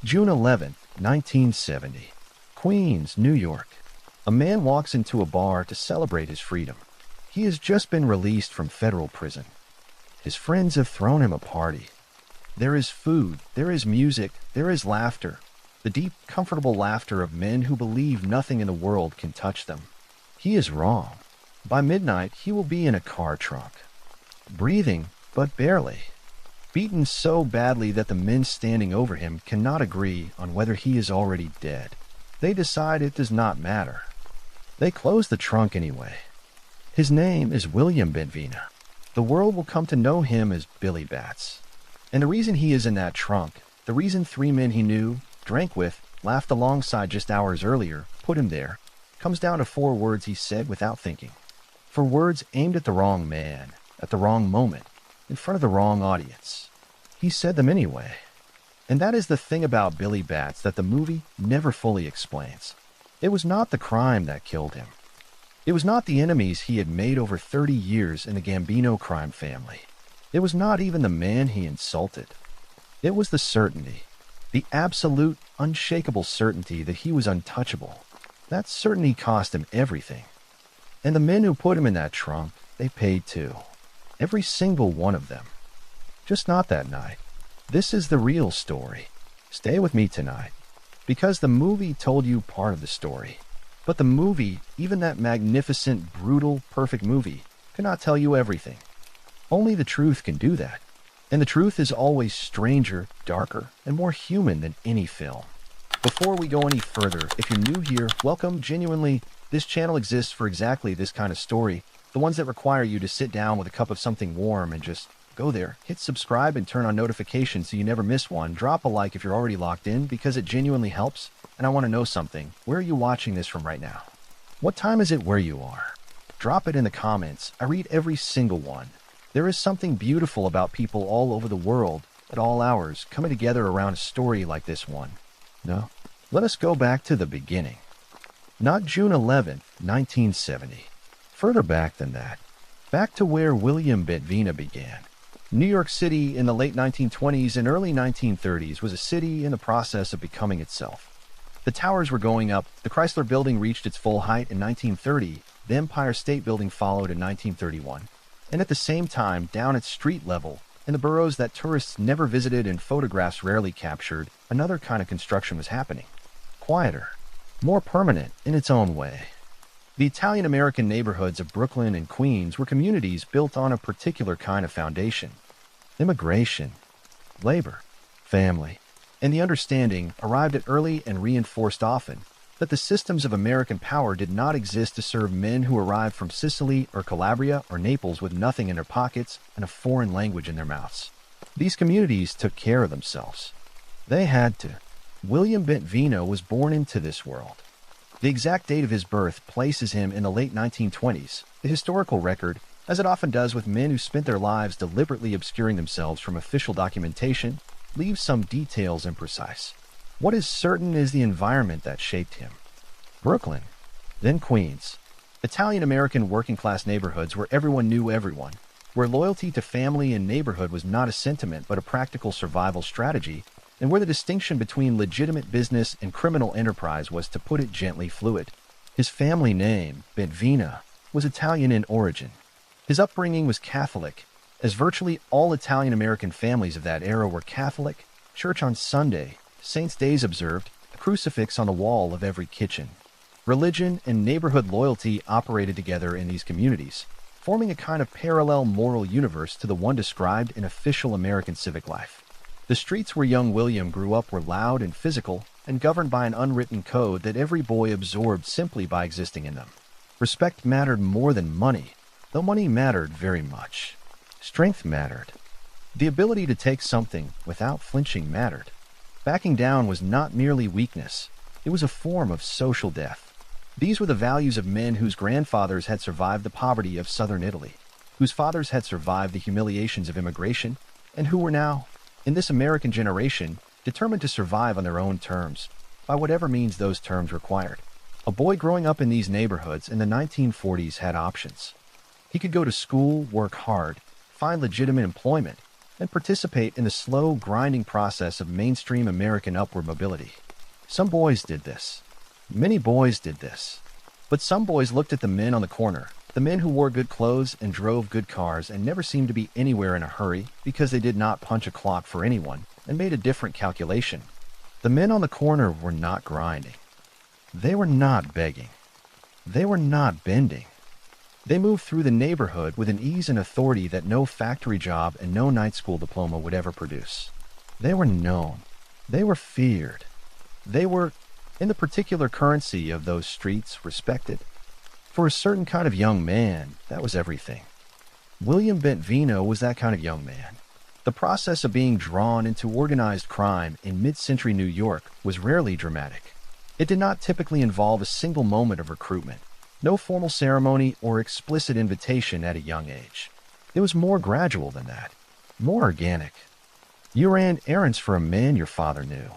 June 11, 1970. Queens, New York. A man walks into a bar to celebrate his freedom. He has just been released from federal prison. His friends have thrown him a party. There is food, there is music, there is laughter. The deep, comfortable laughter of men who believe nothing in the world can touch them. He is wrong. By midnight, he will be in a car trunk. Breathing, but barely. Beaten so badly that the men standing over him cannot agree on whether he is already dead. They decide it does not matter. They close the trunk anyway. His name is William Bentvena. The world will come to know him as Billy Bats. And the reason he is in that trunk, the reason three men he knew, drank with, laughed alongside just hours earlier, put him there, comes down to four words he said without thinking. Four words aimed at the wrong man, at the wrong moment, in front of the wrong audience. He said them anyway. And that is the thing about Billy Bats that the movie never fully explains. It was not the crime that killed him. It was not the enemies he had made over 30 years in the Gambino crime family. It was not even the man he insulted. It was the certainty, the absolute, unshakable certainty that he was untouchable. That certainty cost him everything. And the men who put him in that trunk, they paid too. Every single one of them. Just not that night. This is the real story. Stay with me tonight. Because the movie told you part of the story. But the movie, even that magnificent, brutal, perfect movie, cannot tell you everything. Only the truth can do that. And the truth is always stranger, darker, and more human than any film. Before we go any further, if you're new here, welcome. Genuinely, this channel exists for exactly this kind of story. The ones that require you to sit down with a cup of something warm and just go there. Hit subscribe and turn on notifications so you never miss one. Drop a like if you're already locked in because it genuinely helps. And I want to know something. Where are you watching this from right now? What time is it where you are? Drop it in the comments. I read every single one. There is something beautiful about people all over the world, at all hours, coming together around a story like this one. No? Let us go back to the beginning. Not June 11, 1970. Further back than that. Back to where William Bentvena began. New York City in the late 1920s and early 1930s was a city in the process of becoming itself. The towers were going up, the Chrysler Building reached its full height in 1930, the Empire State Building followed in 1931. And at the same time, down at street level, in the boroughs that tourists never visited and photographs rarely captured, another kind of construction was happening. Quieter, more permanent in its own way. The Italian-American neighborhoods of Brooklyn and Queens were communities built on a particular kind of foundation. Immigration, labor, family, and the understanding, arrived at early and reinforced often, that the systems of American power did not exist to serve men who arrived from Sicily or Calabria or Naples with nothing in their pockets and a foreign language in their mouths. These communities took care of themselves. They had to. William Bentvena was born into this world. The exact date of his birth places him in the late 1920s, the historical record, as it often does with men who spent their lives deliberately obscuring themselves from official documentation, leaves some details imprecise. What is certain is the environment that shaped him. Brooklyn, then Queens, Italian-American working-class neighborhoods where everyone knew everyone, where loyalty to family and neighborhood was not a sentiment but a practical survival strategy, and where the distinction between legitimate business and criminal enterprise was, to put it gently, fluid. His family name, Bentvena, was Italian in origin. His upbringing was Catholic, as virtually all Italian-American families of that era were Catholic, church on Sunday, saints' days observed, a crucifix on the wall of every kitchen. Religion and neighborhood loyalty operated together in these communities, forming a kind of parallel moral universe to the one described in official American civic life. The streets where young William grew up were loud and physical and governed by an unwritten code that every boy absorbed simply by existing in them. Respect mattered more than money, though money mattered very much. Strength mattered. The ability to take something without flinching mattered. Backing down was not merely weakness, it was a form of social death. These were the values of men whose grandfathers had survived the poverty of southern Italy, whose fathers had survived the humiliations of immigration, and who were now, in this American generation, determined to survive on their own terms, by whatever means those terms required. A boy growing up in these neighborhoods in the 1940s had options. He could go to school, work hard, find legitimate employment, and participate in the slow, grinding process of mainstream American upward mobility. Some boys did this. Many boys did this. But some boys looked at the men on the corner, the men who wore good clothes and drove good cars and never seemed to be anywhere in a hurry because they did not punch a clock for anyone, and made a different calculation. The men on the corner were not grinding. They were not begging. They were not bending. They moved through the neighborhood with an ease and authority that no factory job and no night school diploma would ever produce. They were known. They were feared. They were, in the particular currency of those streets, respected. For a certain kind of young man, that was everything. William Bentvena was that kind of young man. The process of being drawn into organized crime in mid-century New York was rarely dramatic. It did not typically involve a single moment of recruitment, no formal ceremony or explicit invitation at a young age. It was more gradual than that, more organic. You ran errands for a man your father knew.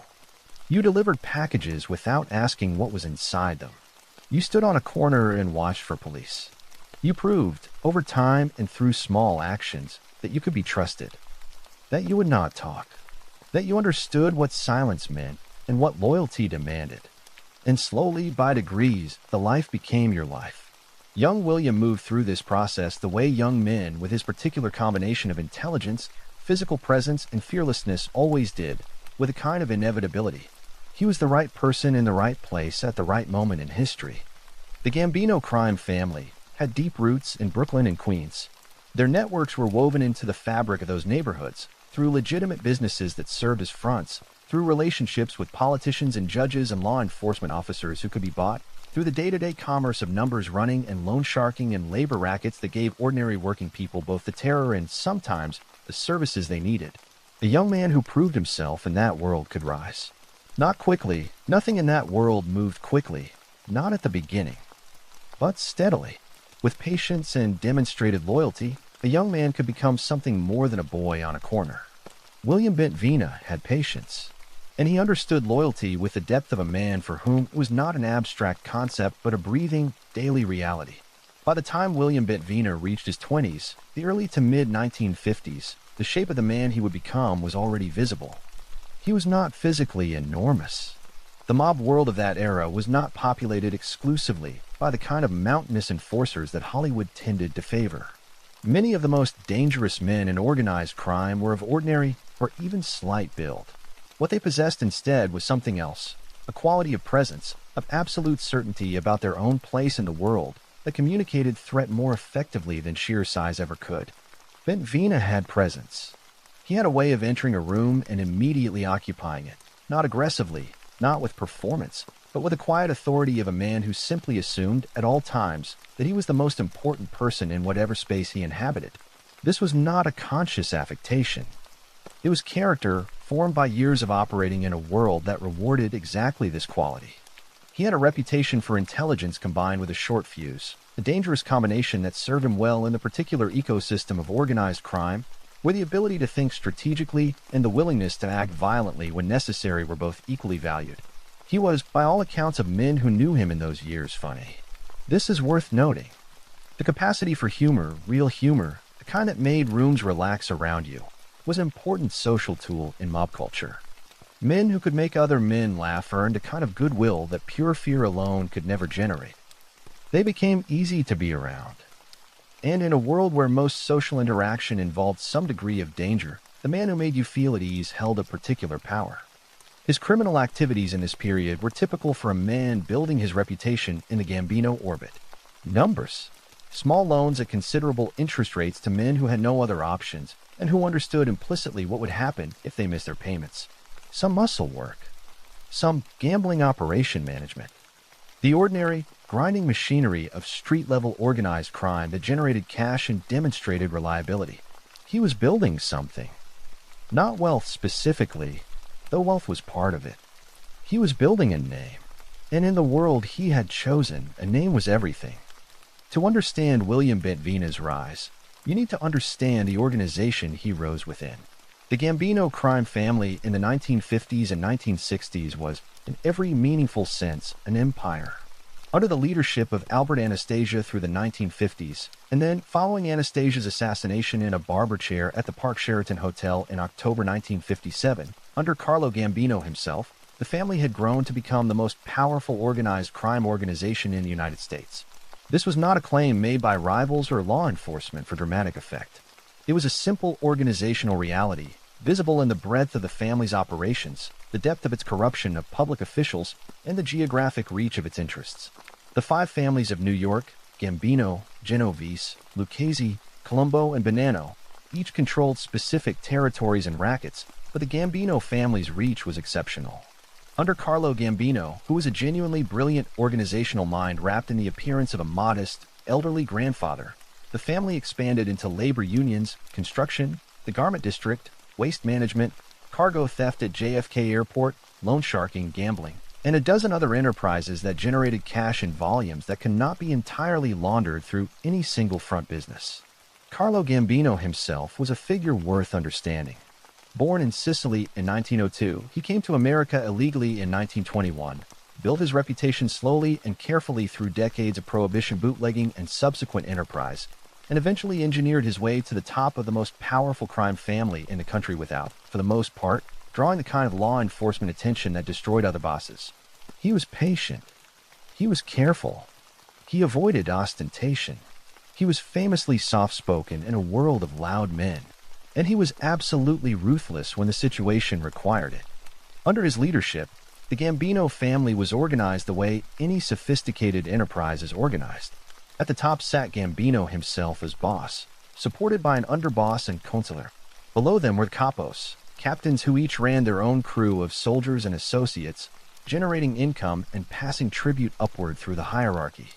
You delivered packages without asking what was inside them. You stood on a corner and watched for police. You proved, over time and through small actions, that you could be trusted, that you would not talk, that you understood what silence meant and what loyalty demanded. And slowly, by degrees, the life became your life. Young William moved through this process the way young men with his particular combination of intelligence, physical presence, and fearlessness always did, with a kind of inevitability. He was the right person in the right place at the right moment in history. The Gambino crime family had deep roots in Brooklyn and Queens. Their networks were woven into the fabric of those neighborhoods, through legitimate businesses that served as fronts, through relationships with politicians and judges and law enforcement officers who could be bought, through the day-to-day commerce of numbers running and loan sharking and labor rackets that gave ordinary working people both the terror and, sometimes, the services they needed. A young man who proved himself in that world could rise. Not quickly, nothing in that world moved quickly, not at the beginning, but steadily. With patience and demonstrated loyalty, a young man could become something more than a boy on a corner. William Bentvena had patience, and he understood loyalty with the depth of a man for whom it was not an abstract concept but a breathing, daily reality. By the time William Bentvena reached his 20s, the early to mid-1950s, the shape of the man he would become was already visible. He was not physically enormous. The mob world of that era was not populated exclusively by the kind of mountainous enforcers that Hollywood tended to favor. Many of the most dangerous men in organized crime were of ordinary or even slight build. What they possessed instead was something else, a quality of presence, of absolute certainty about their own place in the world that communicated threat more effectively than sheer size ever could. Bentvena had presence. He had a way of entering a room and immediately occupying it, not aggressively, not with performance, but with the quiet authority of a man who simply assumed, at all times, that he was the most important person in whatever space he inhabited. This was not a conscious affectation. It was character formed by years of operating in a world that rewarded exactly this quality. He had a reputation for intelligence combined with a short fuse, a dangerous combination that served him well in the particular ecosystem of organized crime, where the ability to think strategically and the willingness to act violently when necessary were both equally valued. He was, by all accounts of men who knew him in those years, funny. This is worth noting. The capacity for humor, real humor, the kind that made rooms relax around you, was an important social tool in mob culture. Men who could make other men laugh earned a kind of goodwill that pure fear alone could never generate. They became easy to be around. And in a world where most social interaction involved some degree of danger, the man who made you feel at ease held a particular power. His criminal activities in this period were typical for a man building his reputation in the Gambino orbit. Numbers. Small loans at considerable interest rates to men who had no other options and who understood implicitly what would happen if they missed their payments. Some muscle work. Some gambling operation management. The ordinary, grinding machinery of street-level organized crime that generated cash and demonstrated reliability. He was building something. Not wealth specifically, though wealth was part of it. He was building a name. And in the world he had chosen, a name was everything. To understand William Bentvena's rise, you need to understand the organization he rose within. The Gambino crime family in the 1950s and 1960s was, in every meaningful sense, an empire. Under the leadership of Albert Anastasia through the 1950s, and then following Anastasia's assassination in a barber chair at the Park Sheraton Hotel in October 1957, under Carlo Gambino himself, the family had grown to become the most powerful organized crime organization in the United States. This was not a claim made by rivals or law enforcement for dramatic effect. It was a simple organizational reality, visible in the breadth of the family's operations, the depth of its corruption of public officials, and the geographic reach of its interests. The five families of New York, Gambino, Genovese, Lucchese, Colombo, and Bonanno, each controlled specific territories and rackets, but the Gambino family's reach was exceptional. Under Carlo Gambino, who was a genuinely brilliant organizational mind wrapped in the appearance of a modest, elderly grandfather, the family expanded into labor unions, construction, the garment district, waste management, cargo theft at JFK Airport, loan sharking, gambling, and a dozen other enterprises that generated cash in volumes that cannot be entirely laundered through any single front business. Carlo Gambino himself was a figure worth understanding. Born in Sicily in 1902, he came to America illegally in 1921, built his reputation slowly and carefully through decades of prohibition bootlegging and subsequent enterprise, and eventually engineered his way to the top of the most powerful crime family in the country without, for the most part, drawing the kind of law enforcement attention that destroyed other bosses. He was patient. He was careful. He avoided ostentation. He was famously soft-spoken in a world of loud men. And he was absolutely ruthless when the situation required it. Under his leadership, the Gambino family was organized the way any sophisticated enterprise is organized. At the top sat Gambino himself as boss, supported by an underboss and consular. Below them were capos, captains who each ran their own crew of soldiers and associates, generating income and passing tribute upward through the hierarchy.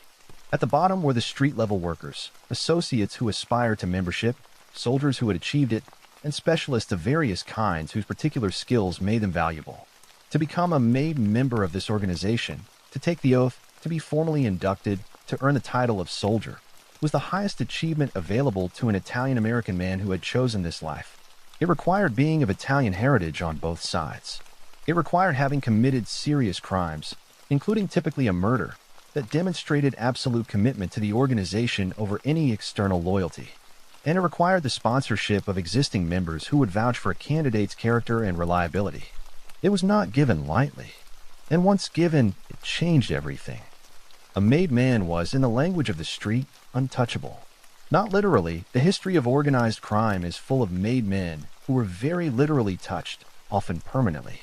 At the bottom were the street-level workers, associates who aspired to membership, soldiers who had achieved it, and specialists of various kinds whose particular skills made them valuable. To become a made member of this organization, to take the oath, to be formally inducted, to earn the title of soldier, was the highest achievement available to an Italian-American man who had chosen this life. It required being of Italian heritage on both sides. It required having committed serious crimes, including typically a murder, that demonstrated absolute commitment to the organization over any external loyalty. And it required the sponsorship of existing members who would vouch for a candidate's character and reliability. It was not given lightly. And once given, it changed everything. A made man was, in the language of the street, untouchable. Not literally, the history of organized crime is full of made men who were very literally touched, often permanently.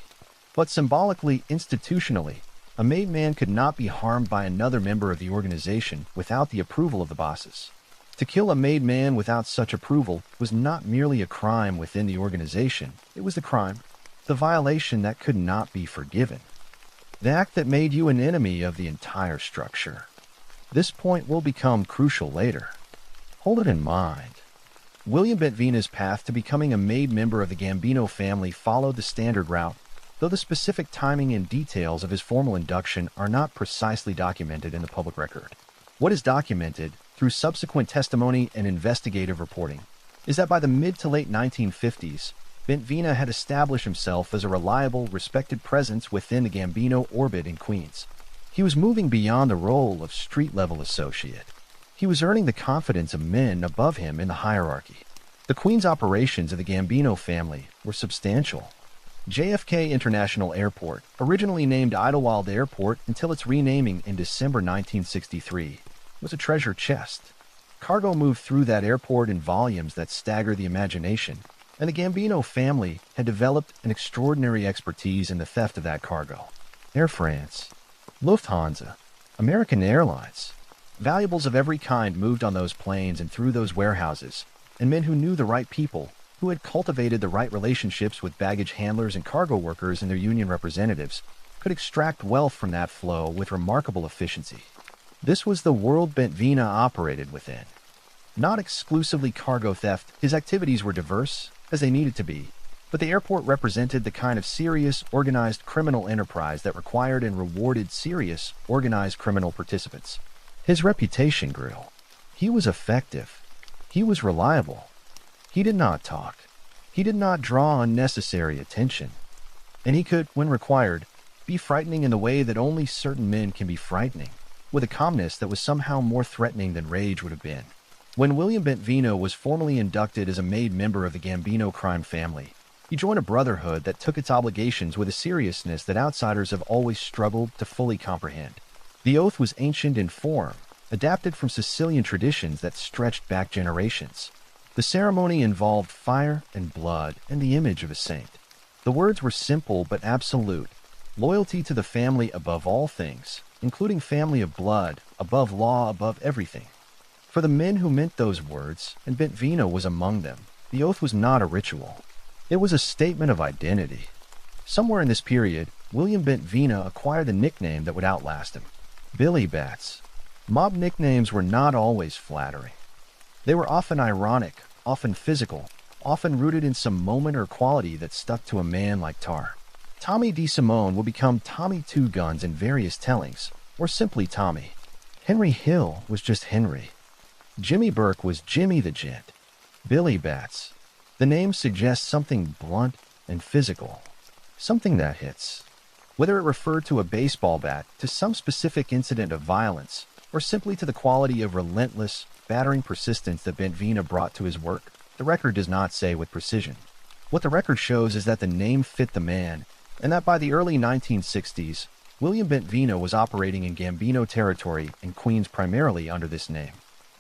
But symbolically, institutionally, a made man could not be harmed by another member of the organization without the approval of the bosses. To kill a made man without such approval was not merely a crime within the organization, it was the crime, the violation that could not be forgiven. The act that made you an enemy of the entire structure. This point will become crucial later. Hold it in mind. William Bentvena's path to becoming a made member of the Gambino family followed the standard route, though the specific timing and details of his formal induction are not precisely documented in the public record. What is documented, through subsequent testimony and investigative reporting, is that by the mid to late 1950s, Bentvena had established himself as a reliable, respected presence within the Gambino orbit in Queens. He was moving beyond the role of street-level associate. He was earning the confidence of men above him in the hierarchy. The Queens operations of the Gambino family were substantial. JFK International Airport, originally named Idlewild Airport until its renaming in December 1963, was a treasure chest. Cargo moved through that airport in volumes that stagger the imagination, and the Gambino family had developed an extraordinary expertise in the theft of that cargo. Air France, Lufthansa, American Airlines. Valuables of every kind moved on those planes and through those warehouses, and men who knew the right people, who had cultivated the right relationships with baggage handlers and cargo workers and their union representatives, could extract wealth from that flow with remarkable efficiency. This was the world Bentvena operated within. Not exclusively cargo theft, his activities were diverse, as they needed to be, but the airport represented the kind of serious, organized criminal enterprise that required and rewarded serious, organized criminal participants. His reputation grew. He was effective. He was reliable. He did not talk. He did not draw unnecessary attention. And he could, when required, be frightening in the way that only certain men can be frightening. with a calmness that was somehow more threatening than rage would have been. When William Bentvena was formally inducted as a made member of the Gambino crime family, he joined a brotherhood that took its obligations with a seriousness that outsiders have always struggled to fully comprehend. The oath was ancient in form, adapted from Sicilian traditions that stretched back generations. The ceremony involved fire and blood and the image of a saint. The words were simple but absolute: loyalty to the family above all things, including family of blood, above law, above everything. For the men who meant those words, and Bentvena was among them, the oath was not a ritual. It was a statement of identity. Somewhere in this period, William Bentvena acquired the nickname that would outlast him: Billy Bats. Mob nicknames were not always flattering. They were often ironic, often physical, often rooted in some moment or quality that stuck to a man like Tar. Tommy DeSimone will become Tommy Two Guns in various tellings, or simply Tommy. Henry Hill was just Henry. Jimmy Burke was Jimmy the Gent. Billy Bats. The name suggests something blunt and physical, something that hits. Whether it referred to a baseball bat, to some specific incident of violence, or simply to the quality of relentless, battering persistence that Bentvena brought to his work, the record does not say with precision. What the record shows is that the name fit the man, and that by the early 1960s, William Bentvena was operating in Gambino territory in Queens primarily under this name.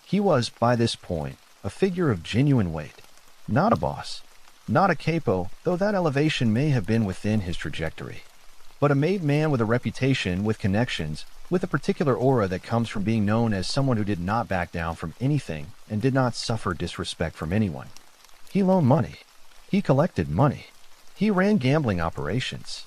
He was, by this point, a figure of genuine weight. Not a boss, not a capo, though that elevation may have been within his trajectory, but a made man with a reputation, with connections, with a particular aura that comes from being known as someone who did not back down from anything and did not suffer disrespect from anyone. He loaned money. He collected money. He ran gambling operations.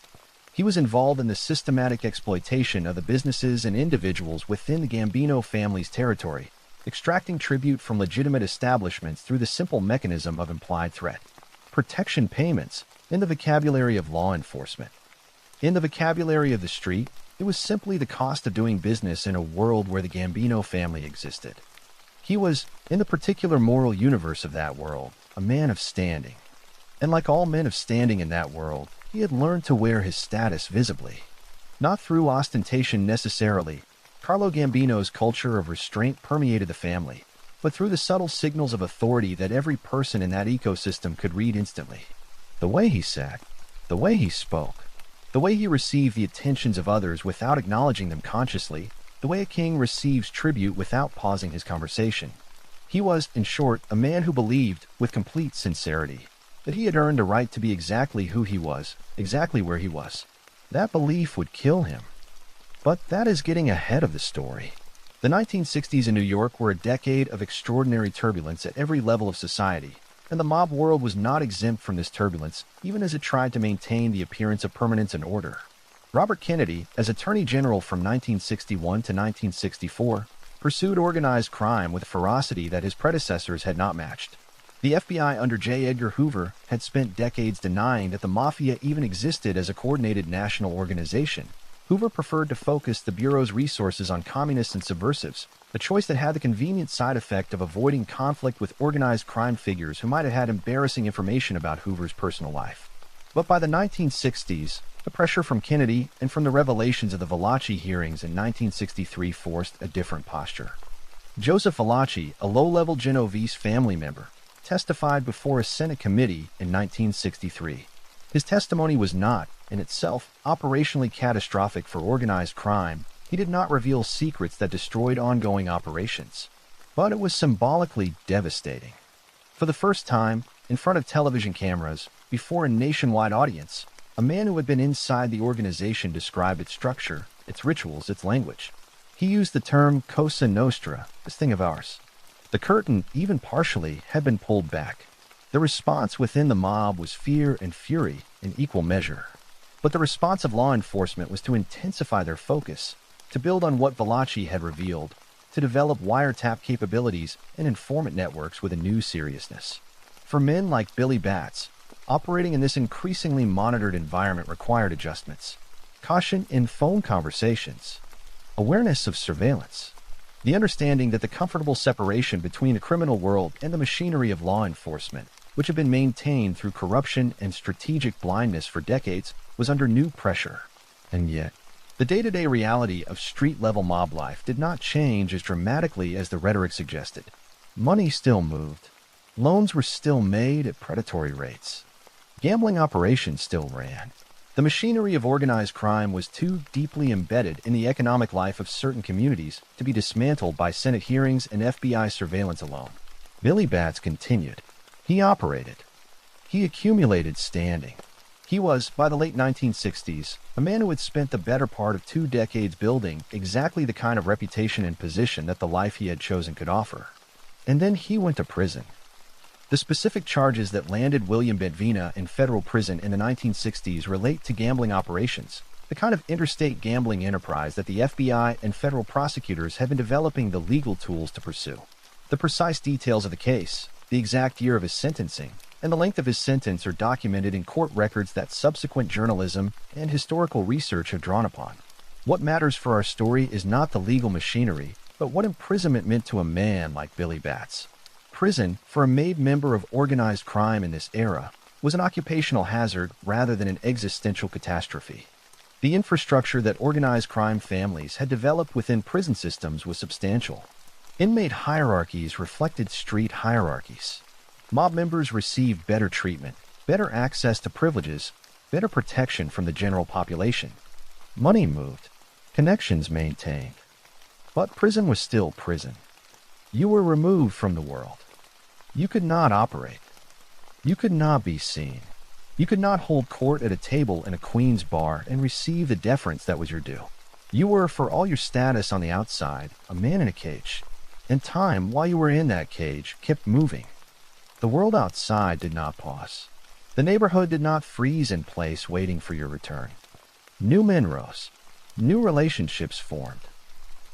He was involved in the systematic exploitation of the businesses and individuals within the Gambino family's territory, extracting tribute from legitimate establishments through the simple mechanism of implied threat. Protection payments, in the vocabulary of law enforcement. In the vocabulary of the street, it was simply the cost of doing business in a world where the Gambino family existed. He was, in the particular moral universe of that world, a man of standing. And like all men of standing in that world, he had learned to wear his status visibly. Not through ostentation necessarily. Carlo Gambino's culture of restraint permeated the family, but through the subtle signals of authority that every person in that ecosystem could read instantly. The way he sat, the way he spoke, the way he received the attentions of others without acknowledging them consciously, the way a king receives tribute without pausing his conversation. He was, in short, a man who believed, with complete sincerity, that he had earned a right to be exactly who he was, exactly where he was. That belief would kill him. But that is getting ahead of the story. The 1960s in New York were a decade of extraordinary turbulence at every level of society, and the mob world was not exempt from this turbulence, even as it tried to maintain the appearance of permanence and order. Robert Kennedy, as Attorney General from 1961 to 1964, pursued organized crime with a ferocity that his predecessors had not matched. The FBI under J. Edgar Hoover had spent decades denying that the Mafia even existed as a coordinated national organization. Hoover preferred to focus the Bureau's resources on communists and subversives, a choice that had the convenient side effect of avoiding conflict with organized crime figures who might have had embarrassing information about Hoover's personal life. But by the 1960s, the pressure from Kennedy and from the revelations of the Valachi hearings in 1963 forced a different posture. Joseph Valachi, a low-level Genovese family member, testified before a Senate committee in 1963. His testimony was not, in itself, operationally catastrophic for organized crime. He did not reveal secrets that destroyed ongoing operations. But it was symbolically devastating. For the first time, in front of television cameras, before a nationwide audience, a man who had been inside the organization described its structure, its rituals, its language. He used the term Cosa Nostra, this thing of ours. The curtain, even partially, had been pulled back. The response within the mob was fear and fury in equal measure. But the response of law enforcement was to intensify their focus, to build on what Valachi had revealed, to develop wiretap capabilities and informant networks with a new seriousness. For men like Billy Bats, operating in this increasingly monitored environment required adjustments. Caution in phone conversations. Awareness of surveillance. The understanding that the comfortable separation between the criminal world and the machinery of law enforcement, which had been maintained through corruption and strategic blindness for decades, was under new pressure. And yet, The day-to-day reality of street-level mob life did not change as dramatically as the rhetoric suggested. Money still moved. Loans were still made at predatory rates. Gambling operations still ran. The machinery of organized crime was too deeply embedded in the economic life of certain communities to be dismantled by Senate hearings and FBI surveillance alone. Billy Batts continued. He operated. He accumulated standing. He was, by the late 1960s, a man who had spent the better part of 2 decades building exactly the kind of reputation and position that the life he had chosen could offer. And then he went to prison. The specific charges that landed William Bentvena in federal prison in the 1960s relate to gambling operations, the kind of interstate gambling enterprise that the FBI and federal prosecutors have been developing the legal tools to pursue. The precise details of the case, the exact year of his sentencing, and the length of his sentence are documented in court records that subsequent journalism and historical research have drawn upon. What matters for our story is not the legal machinery, but what imprisonment meant to a man like Billy Batts. Prison, for a made member of organized crime in this era, was an occupational hazard rather than an existential catastrophe. The infrastructure that organized crime families had developed within prison systems was substantial. Inmate hierarchies reflected street hierarchies. Mob members received better treatment, better access to privileges, better protection from the general population. Money moved, connections maintained. But prison was still prison. You were removed from the world. You could not operate. You could not be seen. You could not hold court at a table in a Queen's bar and receive the deference that was your due. You were, for all your status on the outside, a man in a cage. And time, while you were in that cage, kept moving. The world outside did not pause. The neighborhood did not freeze in place waiting for your return. New men rose. New relationships formed.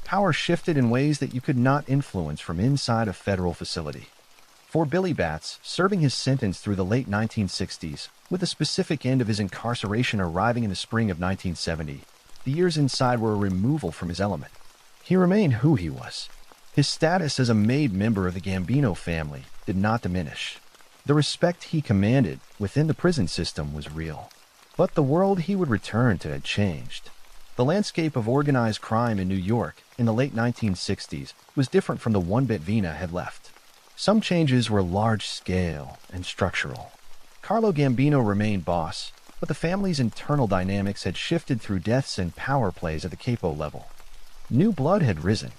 Power shifted in ways that you could not influence from inside a federal facility. For Billy Batts, serving his sentence through the late 1960s, with the specific end of his incarceration arriving in the spring of 1970, the years inside were a removal from his element. He remained who he was. His status as a made member of the Gambino family did not diminish. The respect he commanded within the prison system was real. But the world he would return to had changed. The landscape of organized crime in New York in the late 1960s was different from the one Bentvena had left. Some changes were large-scale and structural. Carlo Gambino remained boss, but the family's internal dynamics had shifted through deaths and power plays at the capo level. New blood had risen.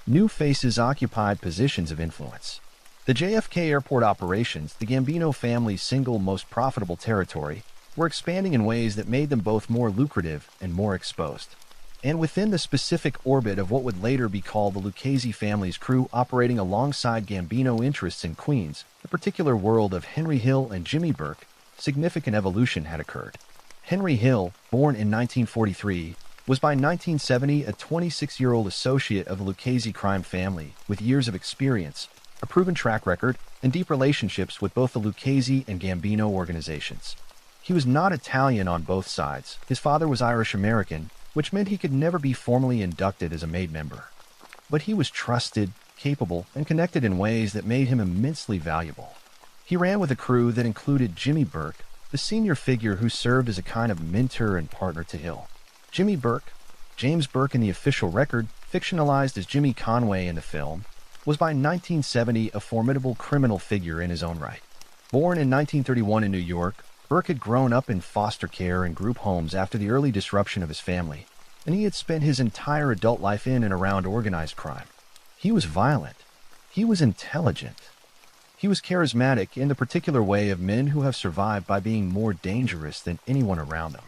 New faces occupied positions of influence. The JFK airport operations, the Gambino family's single most profitable territory, were expanding in ways that made them both more lucrative and more exposed. And within the specific orbit of what would later be called the Lucchese family's crew operating alongside Gambino interests in Queens, the particular world of Henry Hill and Jimmy Burke, significant evolution had occurred. Henry Hill, born in 1943, was by 1970 a 26-year-old associate of the Lucchese crime family with years of experience, a proven track record, and deep relationships with both the Lucchese and Gambino organizations. He was not Italian on both sides. His father was Irish-American, which meant he could never be formally inducted as a made member. But he was trusted, capable, and connected in ways that made him immensely valuable. He ran with a crew that included Jimmy Burke, the senior figure who served as a kind of mentor and partner to Hill. Jimmy Burke, James Burke in the official record, fictionalized as Jimmy Conway in the film, was by 1970 a formidable criminal figure in his own right. Born in 1931 in New York, Burke had grown up in foster care and group homes after the early disruption of his family, and he had spent his entire adult life in and around organized crime. He was violent. He was intelligent. He was charismatic in the particular way of men who have survived by being more dangerous than anyone around them.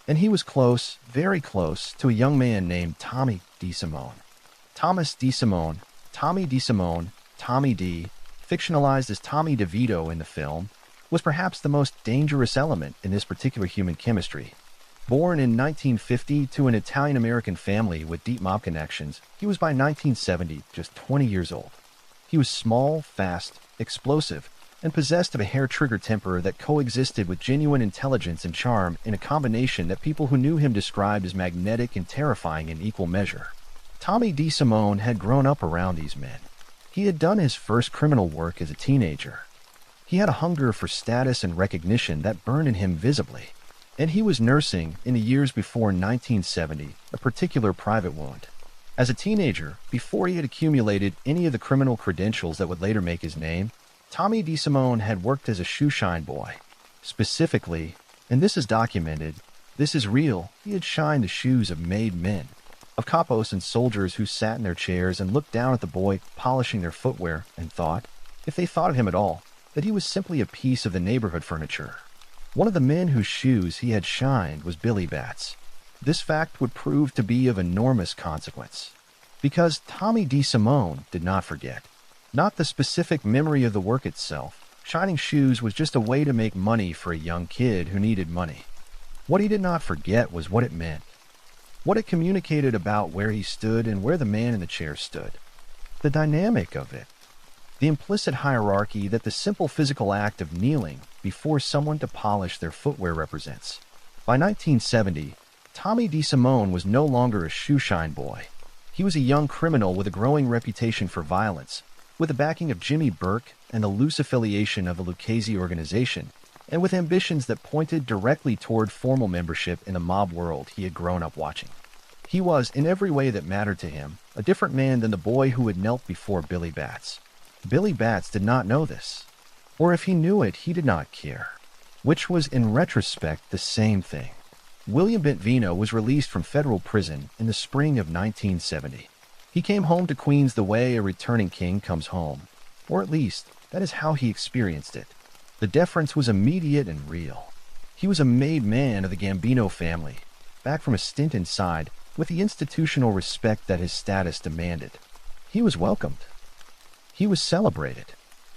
And he was close, very close, to a young man named Tommy DeSimone. Thomas DeSimone, Tommy DeSimone, Tommy D, fictionalized as Tommy DeVito in the film, was perhaps the most dangerous element in this particular human chemistry. Born in 1950 to an Italian-American family with deep mob connections, he was by 1970 just 20 years old. He was small, fast, explosive, and possessed of a hair-trigger temper that coexisted with genuine intelligence and charm in a combination that people who knew him described as magnetic and terrifying in equal measure. Tommy DeSimone had grown up around these men. He had done his first criminal work as a teenager. He had a hunger for status and recognition that burned in him visibly. and he was nursing, in the years before 1970, a particular private wound. As a teenager, before he had accumulated any of the criminal credentials that would later make his name, Tommy DeSimone had worked as a shoeshine boy. Specifically, and this is documented, this is real, he had shined the shoes of made men, of capos and soldiers who sat in their chairs and looked down at the boy polishing their footwear and thought, if they thought of him at all, that he was simply a piece of the neighborhood furniture. One of the men whose shoes he had shined was Billy Batts. This fact would prove to be of enormous consequence, because Tommy DeSimone did not forget. Not the specific memory of the work itself. Shining shoes was just a way to make money for a young kid who needed money. What he did not forget was what it meant. What it communicated about where he stood and where the man in the chair stood. The dynamic of it. The implicit hierarchy that the simple physical act of kneeling before someone to polish their footwear represents. By 1970, Tommy DeSimone was no longer a shoeshine boy. He was a young criminal with a growing reputation for violence, with the backing of Jimmy Burke and the loose affiliation of a Lucchese organization, and with ambitions that pointed directly toward formal membership in the mob world he had grown up watching. He was, in every way that mattered to him, a different man than the boy who had knelt before Billy Batts. Billy Batts did not know this, or if he knew it, he did not care, which was in retrospect the same thing. William Bentvena was released from federal prison in the spring of 1970. He came home to Queens the way a returning king comes home, or at least, that is how he experienced it. The deference was immediate and real. He was a made man of the Gambino family, back from a stint inside, with the institutional respect that his status demanded. He was welcomed. He was celebrated.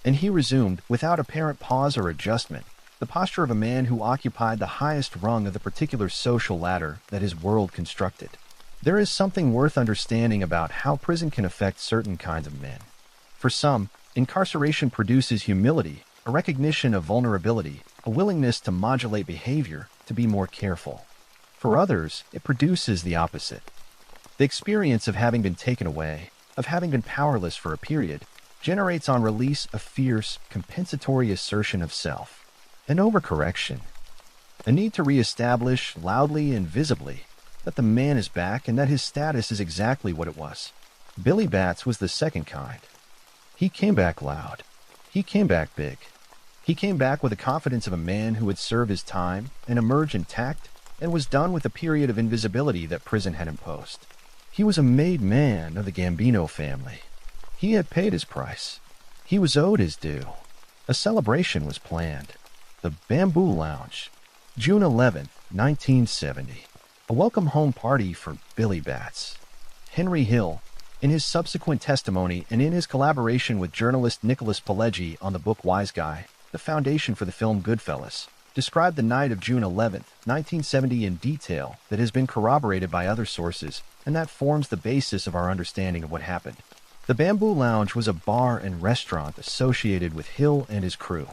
And he resumed, without apparent pause or adjustment, the posture of a man who occupied the highest rung of the particular social ladder that his world constructed. There is something worth understanding about how prison can affect certain kinds of men. For some, incarceration produces humility, a recognition of vulnerability, a willingness to modulate behavior, to be more careful. For others, it produces the opposite. The experience of having been taken away, of having been powerless for a period, generates on release a fierce, compensatory assertion of self. An overcorrection. A need to reestablish, loudly and visibly, that the man is back and that his status is exactly what it was. Billy Batts was the second kind. He came back loud. He came back big. He came back with the confidence of a man who had served his time and emerged intact and was done with the period of invisibility that prison had imposed. He was a made man of the Gambino family. He had paid his price. He was owed his due. A celebration was planned. The Bamboo Lounge, June 11th, 1970. A welcome home party for Billy Batts. Henry Hill, in his subsequent testimony and in his collaboration with journalist Nicholas Pileggi on the book Wise Guy, the foundation for the film Goodfellas, described the night of June 11th, 1970 in detail that has been corroborated by other sources, and that forms the basis of our understanding of what happened. The Bamboo Lounge was a bar and restaurant associated with Hill and his crew.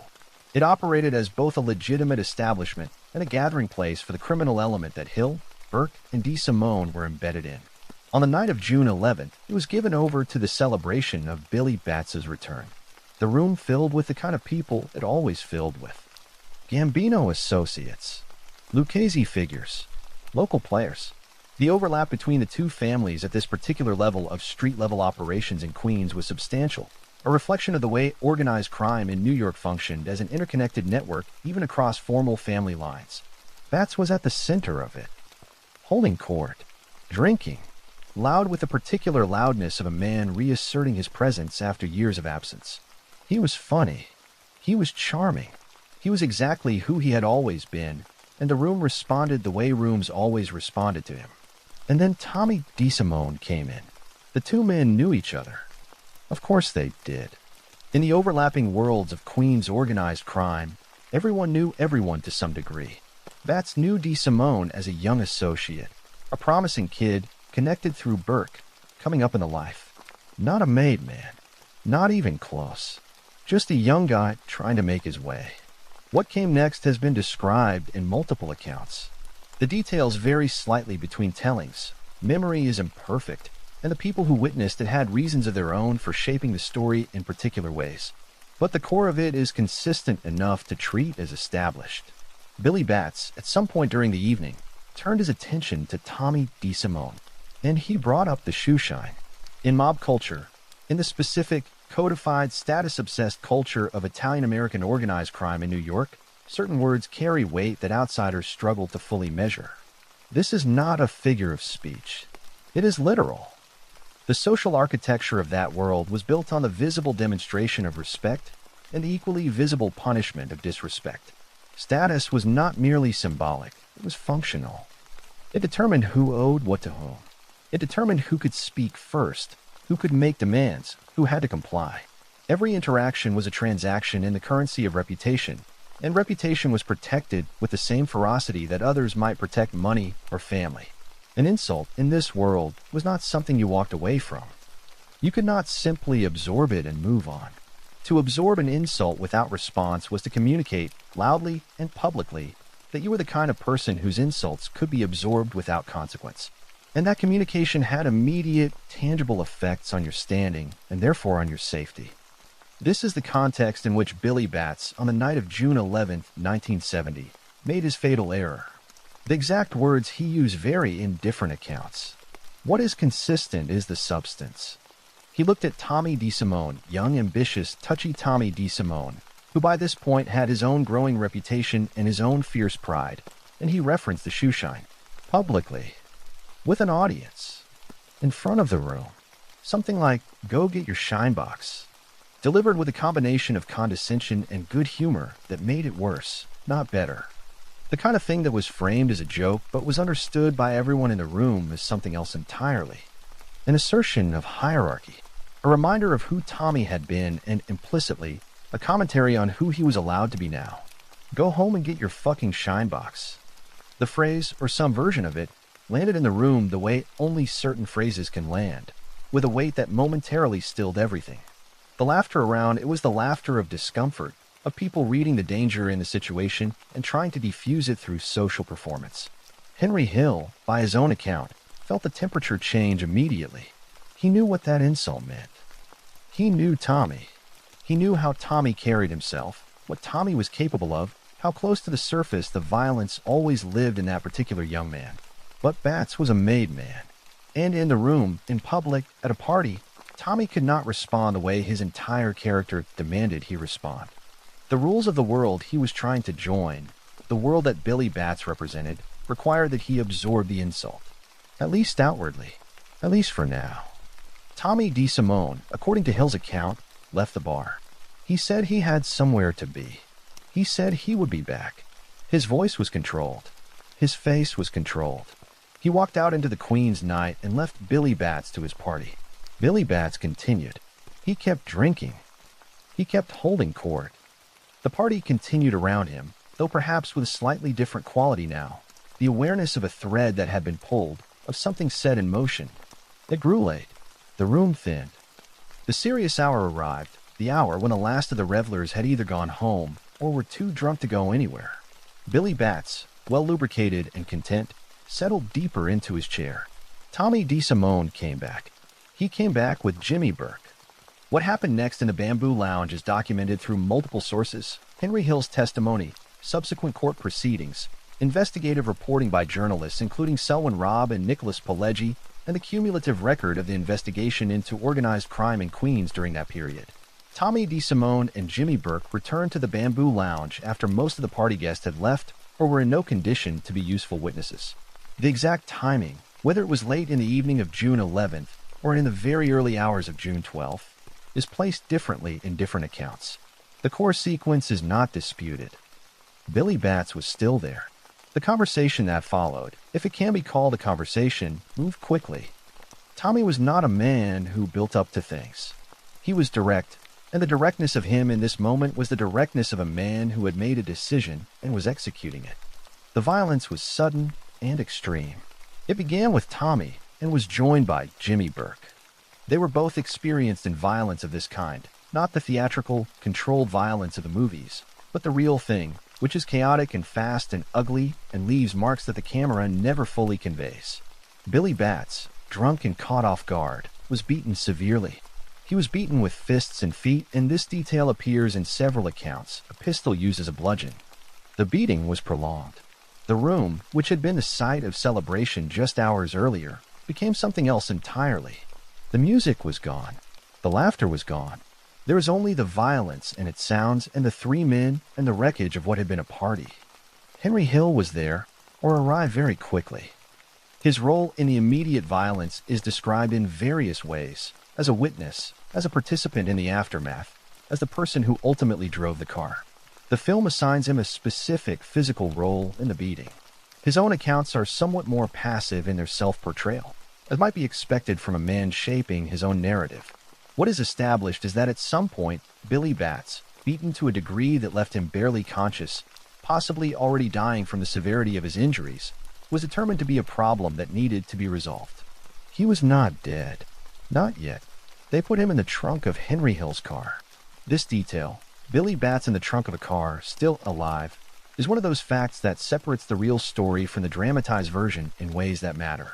It operated as both a legitimate establishment and a gathering place for the criminal element that Hill, Burke, and DeSimone were embedded in. On the night of June 11th, it was given over to the celebration of Billy Batts' return. The room filled with the kind of people it always filled with. Gambino associates, Lucchese figures, local players. The overlap between the two families at this particular level of street-level operations in Queens was substantial, a reflection of the way organized crime in New York functioned as an interconnected network even across formal family lines. Batts was at the center of it, holding court, drinking, loud with the particular loudness of a man reasserting his presence after years of absence. He was funny. He was charming. He was exactly who he had always been, and the room responded the way rooms always responded to him. And then Tommy DeSimone came in. The two men knew each other. Of course they did. In the overlapping worlds of Queens organized crime, everyone knew everyone to some degree. Batts knew DeSimone as a young associate, a promising kid connected through Burke, coming up in the life. Not a made man. Not even close. Just a young guy trying to make his way. What came next has been described in multiple accounts. The details vary slightly between tellings. Memory is imperfect, and the people who witnessed it had reasons of their own for shaping the story in particular ways. But the core of it is consistent enough to treat as established. Billy Batts, at some point during the evening, turned his attention to Tommy DeSimone, and he brought up the shoe shine. In mob culture, in the specific, codified, status-obsessed culture of Italian-American organized crime in New York, certain words carry weight that outsiders struggle to fully measure. This is not a figure of speech. It is literal. The social architecture of that world was built on the visible demonstration of respect and the equally visible punishment of disrespect. Status was not merely symbolic, it was functional. It determined who owed what to whom. It determined who could speak first, who could make demands, who had to comply. Every interaction was a transaction in the currency of reputation, and reputation was protected with the same ferocity that others might protect money or family. An insult in this world was not something you walked away from. You could not simply absorb it and move on. To absorb an insult without response was to communicate, loudly and publicly, that you were the kind of person whose insults could be absorbed without consequence. And that communication had immediate, tangible effects on your standing and therefore on your safety. This is the context in which Billy Batts, on the night of June 11, 1970, made his fatal error. The exact words he used vary in different accounts. What is consistent is the substance. He looked at Tommy DeSimone, young, ambitious, touchy Tommy DeSimone, who by this point had his own growing reputation and his own fierce pride, and he referenced the shoe shine, publicly, with an audience, in front of the room. Something like, "Go get your shine box," delivered with a combination of condescension and good humor that made it worse, not better. The kind of thing that was framed as a joke but was understood by everyone in the room as something else entirely. An assertion of hierarchy, a reminder of who Tommy had been and, implicitly, a commentary on who he was allowed to be now. Go home and get your fucking shine box. The phrase, or some version of it, landed in the room the way only certain phrases can land, with a weight that momentarily stilled everything. The laughter around it was the laughter of discomfort, of people reading the danger in the situation and trying to defuse it through social performance. Henry Hill, by his own account, felt the temperature change immediately. He knew what that insult meant. He knew Tommy. He knew how Tommy carried himself, what Tommy was capable of, how close to the surface the violence always lived in that particular young man. But Batts was a made man. And in the room, in public, at a party, Tommy could not respond the way his entire character demanded he respond. The rules of the world he was trying to join, the world that Billy Batts represented, required that he absorb the insult. At least outwardly. At least for now. Tommy DeSimone, according to Hill's account, left the bar. He said he had somewhere to be. He said he would be back. His voice was controlled. His face was controlled. He walked out into the Queen's night and left Billy Batts to his party. Billy Batts continued. He kept drinking. He kept holding court. The party continued around him, though perhaps with a slightly different quality now. The awareness of a thread that had been pulled, of something set in motion. It grew late. The room thinned. The serious hour arrived, the hour when the last of the revelers had either gone home or were too drunk to go anywhere. Billy Batts, well lubricated and content, settled deeper into his chair. Tommy DeSimone came back. He came back with Jimmy Burke. What happened next in the Bamboo Lounge is documented through multiple sources: Henry Hill's testimony, subsequent court proceedings, investigative reporting by journalists including Selwyn Robb and Nicholas Pileggi, and the cumulative record of the investigation into organized crime in Queens during that period. Tommy DeSimone and Jimmy Burke returned to the Bamboo Lounge after most of the party guests had left or were in no condition to be useful witnesses. The exact timing, whether it was late in the evening of June 11th or in the very early hours of June 12th, is placed differently in different accounts. The core sequence is not disputed. Billy Batts was still there. The conversation that followed, if it can be called a conversation, moved quickly. Tommy was not a man who built up to things. He was direct, and the directness of him in this moment was the directness of a man who had made a decision and was executing it. The violence was sudden and extreme. It began with Tommy and was joined by Jimmy Burke. They were both experienced in violence of this kind, not the theatrical, controlled violence of the movies, but the real thing, which is chaotic and fast and ugly and leaves marks that the camera never fully conveys. Billy Batts, drunk and caught off guard, was beaten severely. He was beaten with fists and feet, and this detail appears in several accounts, a pistol used as a bludgeon. The beating was prolonged. The room, which had been the site of celebration just hours earlier, became something else entirely. The music was gone. The laughter was gone. There was only the violence and its sounds and the three men and the wreckage of what had been a party. Henry Hill was there, or arrived very quickly. His role in the immediate violence is described in various ways, as a witness, as a participant in the aftermath, as the person who ultimately drove the car. The film assigns him a specific physical role in the beating. His own accounts are somewhat more passive in their self-portrayal, as might be expected from a man shaping his own narrative. What is established is that at some point, Billy Batts, beaten to a degree that left him barely conscious, possibly already dying from the severity of his injuries, was determined to be a problem that needed to be resolved. He was not dead. Not yet. They put him in the trunk of Henry Hill's car. This detail, Billy Batts in the trunk of a car, still alive, is one of those facts that separates the real story from the dramatized version in ways that matter.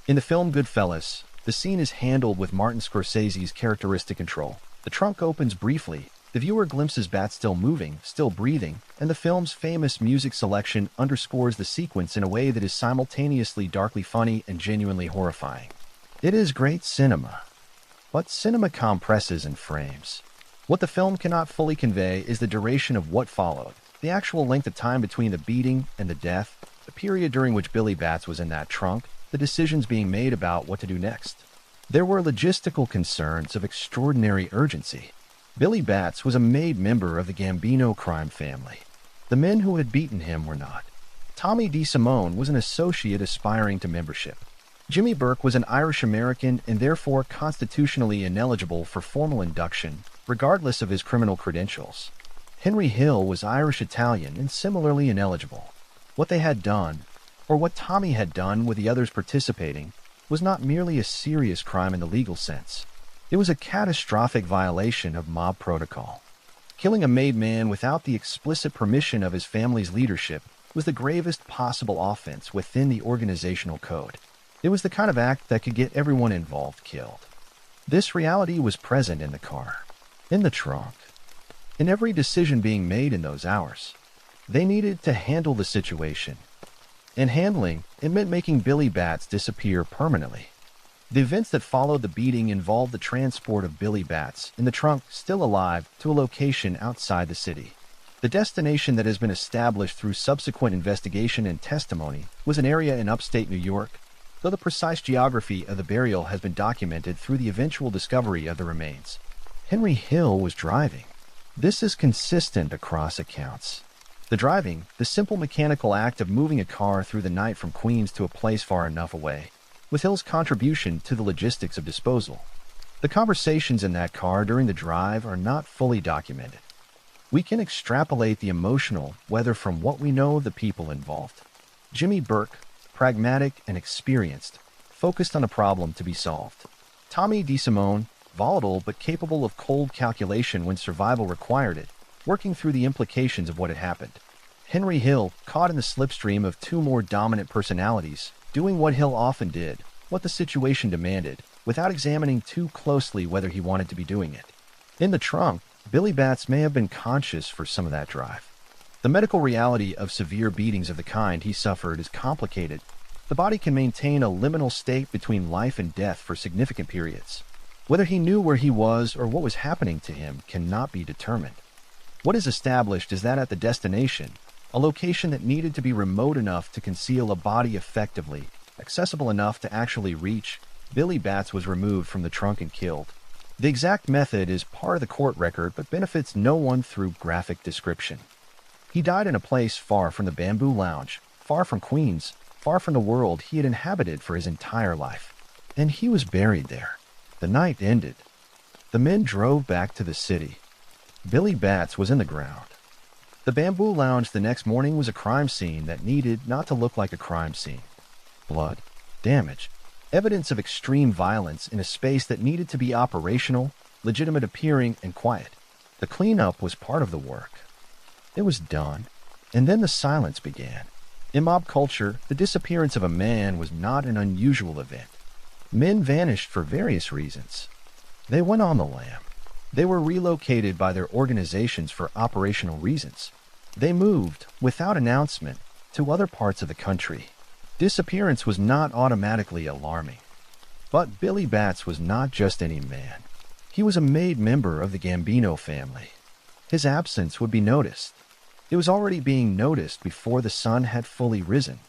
In the film Goodfellas, the scene is handled with Martin Scorsese's characteristic control. The trunk opens briefly, the viewer glimpses Batts still moving, still breathing, and the film's famous music selection underscores the sequence in a way that is simultaneously darkly funny and genuinely horrifying. It is great cinema. But cinema compresses and frames. What the film cannot fully convey is the duration of what followed, the actual length of time between the beating and the death, the period during which Billy Batts was in that trunk, the decisions being made about what to do next. There were logistical concerns of extraordinary urgency. Billy Batts was a made member of the Gambino crime family. The men who had beaten him were not. Tommy DeSimone was an associate aspiring to membership. Jimmy Burke was an Irish-American and therefore constitutionally ineligible for formal induction, regardless of his criminal credentials. Henry Hill was Irish-Italian and similarly ineligible. What they had done, or what Tommy had done with the others participating, was not merely a serious crime in the legal sense. It was a catastrophic violation of mob protocol. Killing a made man without the explicit permission of his family's leadership was the gravest possible offense within the organizational code. It was the kind of act that could get everyone involved killed. This reality was present in the car, in the trunk, in every decision being made in those hours. They needed to handle the situation. And handling, it meant making Billy Batts disappear permanently. The events that followed the beating involved the transport of Billy Batts, in the trunk, still alive, to a location outside the city. The destination that has been established through subsequent investigation and testimony was an area in upstate New York, though the precise geography of the burial has been documented through the eventual discovery of the remains. Henry Hill was driving. This is consistent across accounts. The driving, the simple mechanical act of moving a car through the night from Queens to a place far enough away, was Hill's contribution to the logistics of disposal. The conversations in that car during the drive are not fully documented. We can extrapolate the emotional, whether from what we know of the people involved. Jimmy Burke, pragmatic and experienced, focused on a problem to be solved. Tommy DeSimone, volatile but capable of cold calculation when survival required it, working through the implications of what had happened. Henry Hill, caught in the slipstream of two more dominant personalities, doing what Hill often did, what the situation demanded, without examining too closely whether he wanted to be doing it. In the trunk, Billy Batts may have been conscious for some of that drive. The medical reality of severe beatings of the kind he suffered is complicated. The body can maintain a liminal state between life and death for significant periods. Whether he knew where he was or what was happening to him cannot be determined. What is established is that at the destination, a location that needed to be remote enough to conceal a body effectively, accessible enough to actually reach, Billy Batts was removed from the trunk and killed. The exact method is part of the court record but benefits no one through graphic description. He died in a place far from the Bamboo Lounge, far from Queens, far from the world he had inhabited for his entire life. And he was buried there. The night ended. The men drove back to the city. Billy Batts was in the ground. The Bamboo Lounge the next morning was a crime scene that needed not to look like a crime scene. Blood, damage, evidence of extreme violence in a space that needed to be operational, legitimate appearing, and quiet. The cleanup was part of the work. It was done, and then the silence began. In mob culture, the disappearance of a man was not an unusual event. Men vanished for various reasons. They went on the lam. They were relocated by their organizations for operational reasons. They moved, without announcement, to other parts of the country. Disappearance was not automatically alarming. But Billy Batts was not just any man. He was a made member of the Gambino family. His absence would be noticed. It was already being noticed before the sun had fully risen.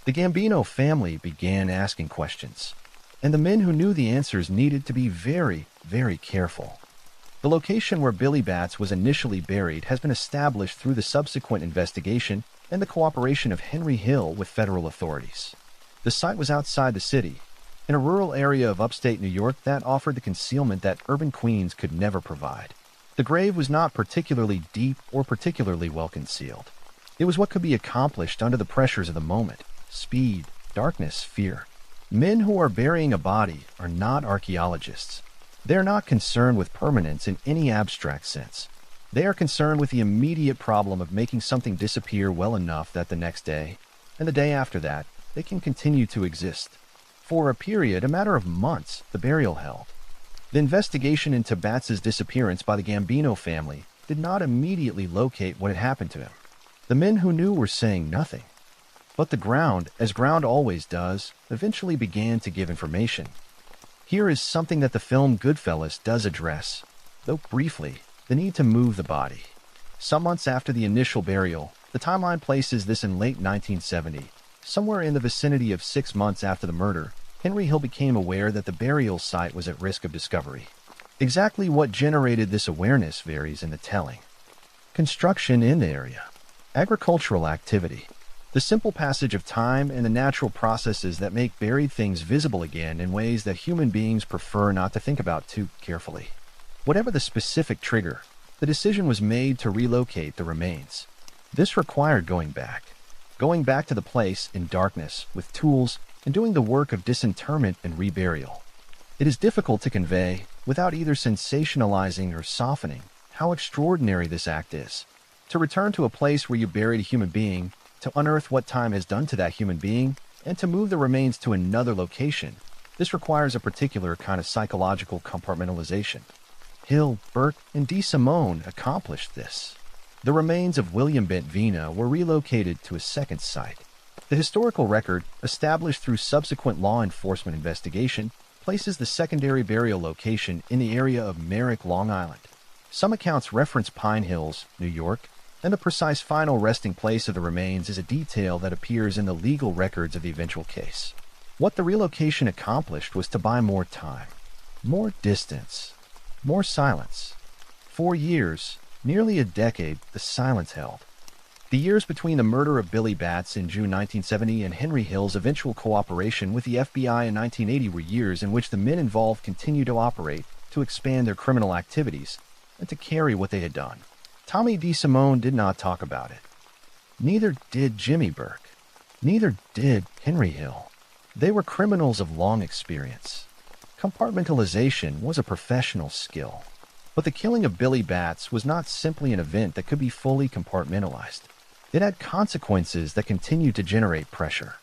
The Gambino family began asking questions, and the men who knew the answers needed to be very, very careful. The location where Billy Batts was initially buried has been established through the subsequent investigation and the cooperation of Henry Hill with federal authorities. The site was outside the city, in a rural area of upstate New York that offered the concealment that urban Queens could never provide. The grave was not particularly deep or particularly well concealed. It was what could be accomplished under the pressures of the moment: speed, darkness, fear. Men who are burying a body are not archaeologists. They are not concerned with permanence in any abstract sense. They are concerned with the immediate problem of making something disappear well enough that the next day, and the day after that, they can continue to exist. For a period, a matter of months, the burial held. The investigation into Batts's disappearance by the Gambino family did not immediately locate what had happened to him. The men who knew were saying nothing. But the ground, as ground always does, eventually began to give information. Here is something that the film Goodfellas does address, though briefly: the need to move the body. Some months after the initial burial, the timeline places this in late 1970. Somewhere in the vicinity of 6 months after the murder, Henry Hill became aware that the burial site was at risk of discovery. Exactly what generated this awareness varies in the telling. Construction in the area. Agricultural activity. The simple passage of time and the natural processes that make buried things visible again in ways that human beings prefer not to think about too carefully. Whatever the specific trigger, the decision was made to relocate the remains. This required going back to the place in darkness with tools and doing the work of disinterment and reburial. It is difficult to convey, without either sensationalizing or softening, how extraordinary this act is. To return to a place where you buried a human being, to unearth what time has done to that human being, and to move the remains to another location, this requires a particular kind of psychological compartmentalization. Hill, Burke, and DeSimone accomplished this. The remains of William Bentvena were relocated to a second site. The historical record, established through subsequent law enforcement investigation, places the secondary burial location in the area of Merrick, Long Island. Some accounts reference Pine Hills, New York, and the precise final resting place of the remains is a detail that appears in the legal records of the eventual case. What the relocation accomplished was to buy more time, more distance, more silence. For years, nearly a decade, the silence held. The years between the murder of Billy Batts in June 1970 and Henry Hill's eventual cooperation with the FBI in 1980 were years in which the men involved continued to operate, to expand their criminal activities, and to carry what they had done. Tommy DeSimone did not talk about it. Neither did Jimmy Burke. Neither did Henry Hill. They were criminals of long experience. Compartmentalization was a professional skill. But the killing of Billy Batts was not simply an event that could be fully compartmentalized. It had consequences that continued to generate pressure.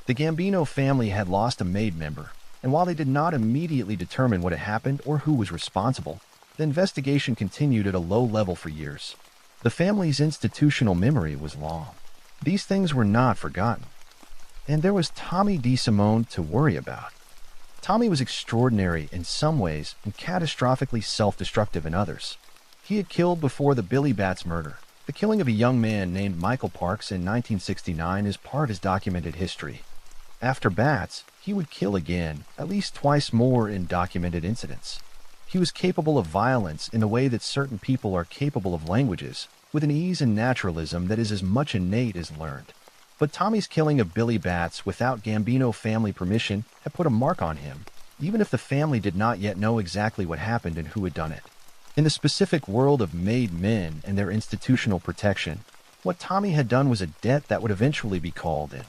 The Gambino family had lost a made member, and while they did not immediately determine what had happened or who was responsible, the investigation continued at a low level for years. The family's institutional memory was long. These things were not forgotten. And there was Tommy DeSimone to worry about. Tommy was extraordinary in some ways and catastrophically self-destructive in others. He had killed before the Billy Batts murder. The killing of a young man named Michael Parks in 1969 is part of his documented history. After Batts, he would kill again, at least twice more in documented incidents. He was capable of violence in the way that certain people are capable of languages, with an ease and naturalism that is as much innate as learned. But Tommy's killing of Billy Batts without Gambino family permission had put a mark on him, even if the family did not yet know exactly what happened and who had done it. In the specific world of made men and their institutional protection, what Tommy had done was a debt that would eventually be called in.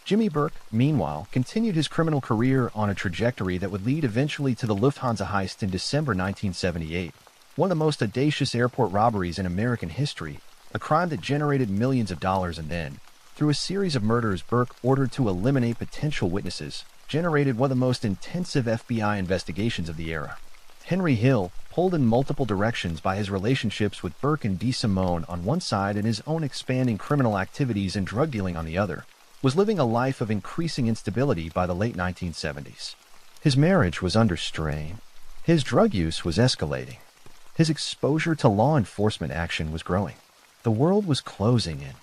Jimmy Burke, meanwhile, continued his criminal career on a trajectory that would lead eventually to the Lufthansa heist in December 1978, one of the most audacious airport robberies in American history, a crime that generated millions of dollars, and then, through a series of murders Burke ordered to eliminate potential witnesses, generated one of the most intensive FBI investigations of the era. Henry Hill, pulled in multiple directions by his relationships with Burke and DeSimone on one side and his own expanding criminal activities and drug dealing on the other, was living a life of increasing instability by the late 1970s. His marriage was under strain. His drug use was escalating. His exposure to law enforcement action was growing. The world was closing in.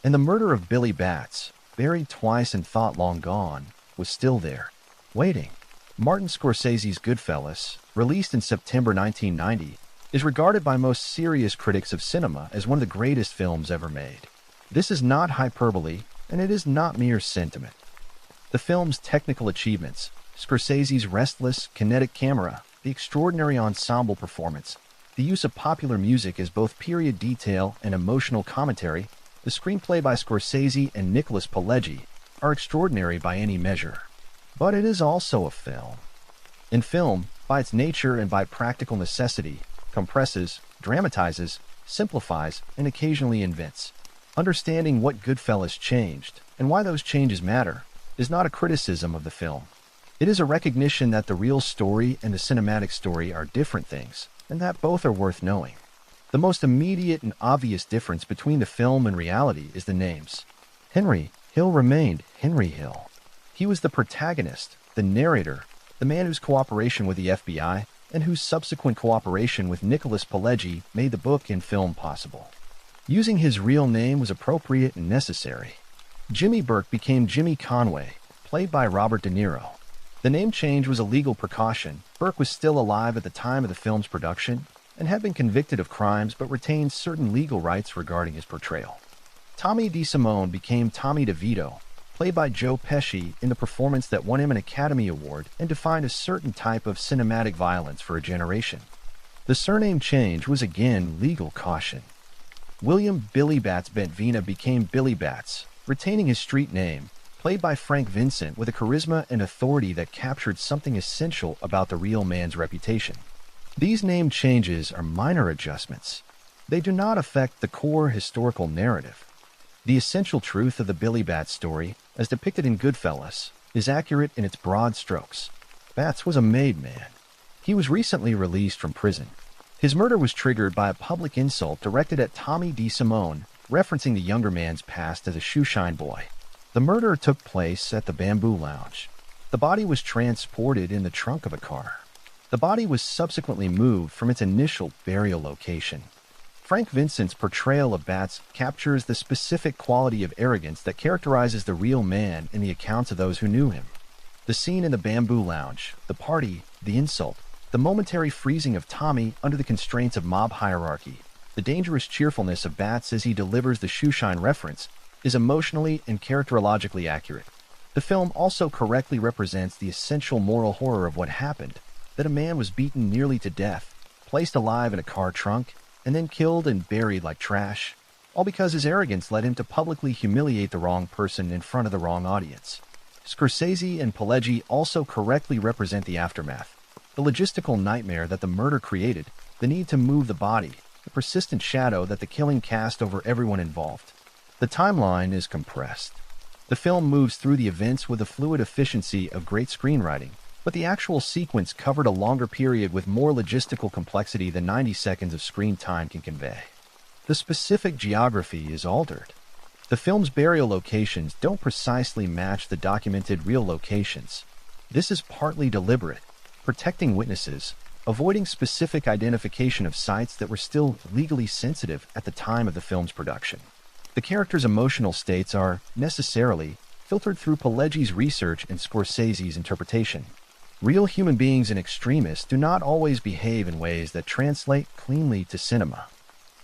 And the murder of Billy Batts, buried twice and thought long gone, was still there, waiting. Martin Scorsese's Goodfellas, released in September 1990, is regarded by most serious critics of cinema as one of the greatest films ever made. This is not hyperbole, and it is not mere sentiment. The film's technical achievements, Scorsese's restless, kinetic camera, the extraordinary ensemble performance, the use of popular music as both period detail and emotional commentary, the screenplay by Scorsese and Nicholas Pileggi, are extraordinary by any measure. But it is also a film. And film, by its nature and by practical necessity, compresses, dramatizes, simplifies, and occasionally invents. Understanding what Goodfellas changed, and why those changes matter, is not a criticism of the film. It is a recognition that the real story and the cinematic story are different things, and that both are worth knowing. The most immediate and obvious difference between the film and reality is the names. Henry Hill remained Henry Hill. He was the protagonist, the narrator, the man whose cooperation with the FBI and whose subsequent cooperation with Nicholas Pileggi made the book and film possible. Using his real name was appropriate and necessary. Jimmy Burke became Jimmy Conway, played by Robert De Niro. The name change was a legal precaution. Burke was still alive at the time of the film's production and had been convicted of crimes but retained certain legal rights regarding his portrayal. Tommy DeSimone became Tommy DeVito, played by Joe Pesci in the performance that won him an Academy Award and defined a certain type of cinematic violence for a generation. The surname change was again legal caution. William Billy Batts Bentvena became Billy Batts, retaining his street name, played by Frank Vincent with a charisma and authority that captured something essential about the real man's reputation. These name changes are minor adjustments. They do not affect the core historical narrative. The essential truth of the Billy Batts story, as depicted in Goodfellas, is accurate in its broad strokes. Batts was a made man. He was recently released from prison. His murder was triggered by a public insult directed at Tommy DeSimone, referencing the younger man's past as a shoeshine boy. The murder took place at the Bamboo Lounge. The body was transported in the trunk of a car. The body was subsequently moved from its initial burial location. Frank Vincent's portrayal of Batts captures the specific quality of arrogance that characterizes the real man in the accounts of those who knew him. The scene in the Bamboo Lounge, the party, the insult, the momentary freezing of Tommy under the constraints of mob hierarchy, the dangerous cheerfulness of Batts as he delivers the shoeshine reference, is emotionally and characterologically accurate. The film also correctly represents the essential moral horror of what happened, that a man was beaten nearly to death, placed alive in a car trunk, and then killed and buried like trash, all because his arrogance led him to publicly humiliate the wrong person in front of the wrong audience. Scorsese and Pileggi also correctly represent the aftermath, the logistical nightmare that the murder created, the need to move the body, the persistent shadow that the killing cast over everyone involved. The timeline is compressed. The film moves through the events with the fluid efficiency of great screenwriting, but the actual sequence covered a longer period with more logistical complexity than 90 seconds of screen time can convey. The specific geography is altered. The film's burial locations don't precisely match the documented real locations. This is partly deliberate, protecting witnesses, avoiding specific identification of sites that were still legally sensitive at the time of the film's production. The characters' emotional states are, necessarily, filtered through Pileggi's research and Scorsese's interpretation. Real human beings and extremists do not always behave in ways that translate cleanly to cinema.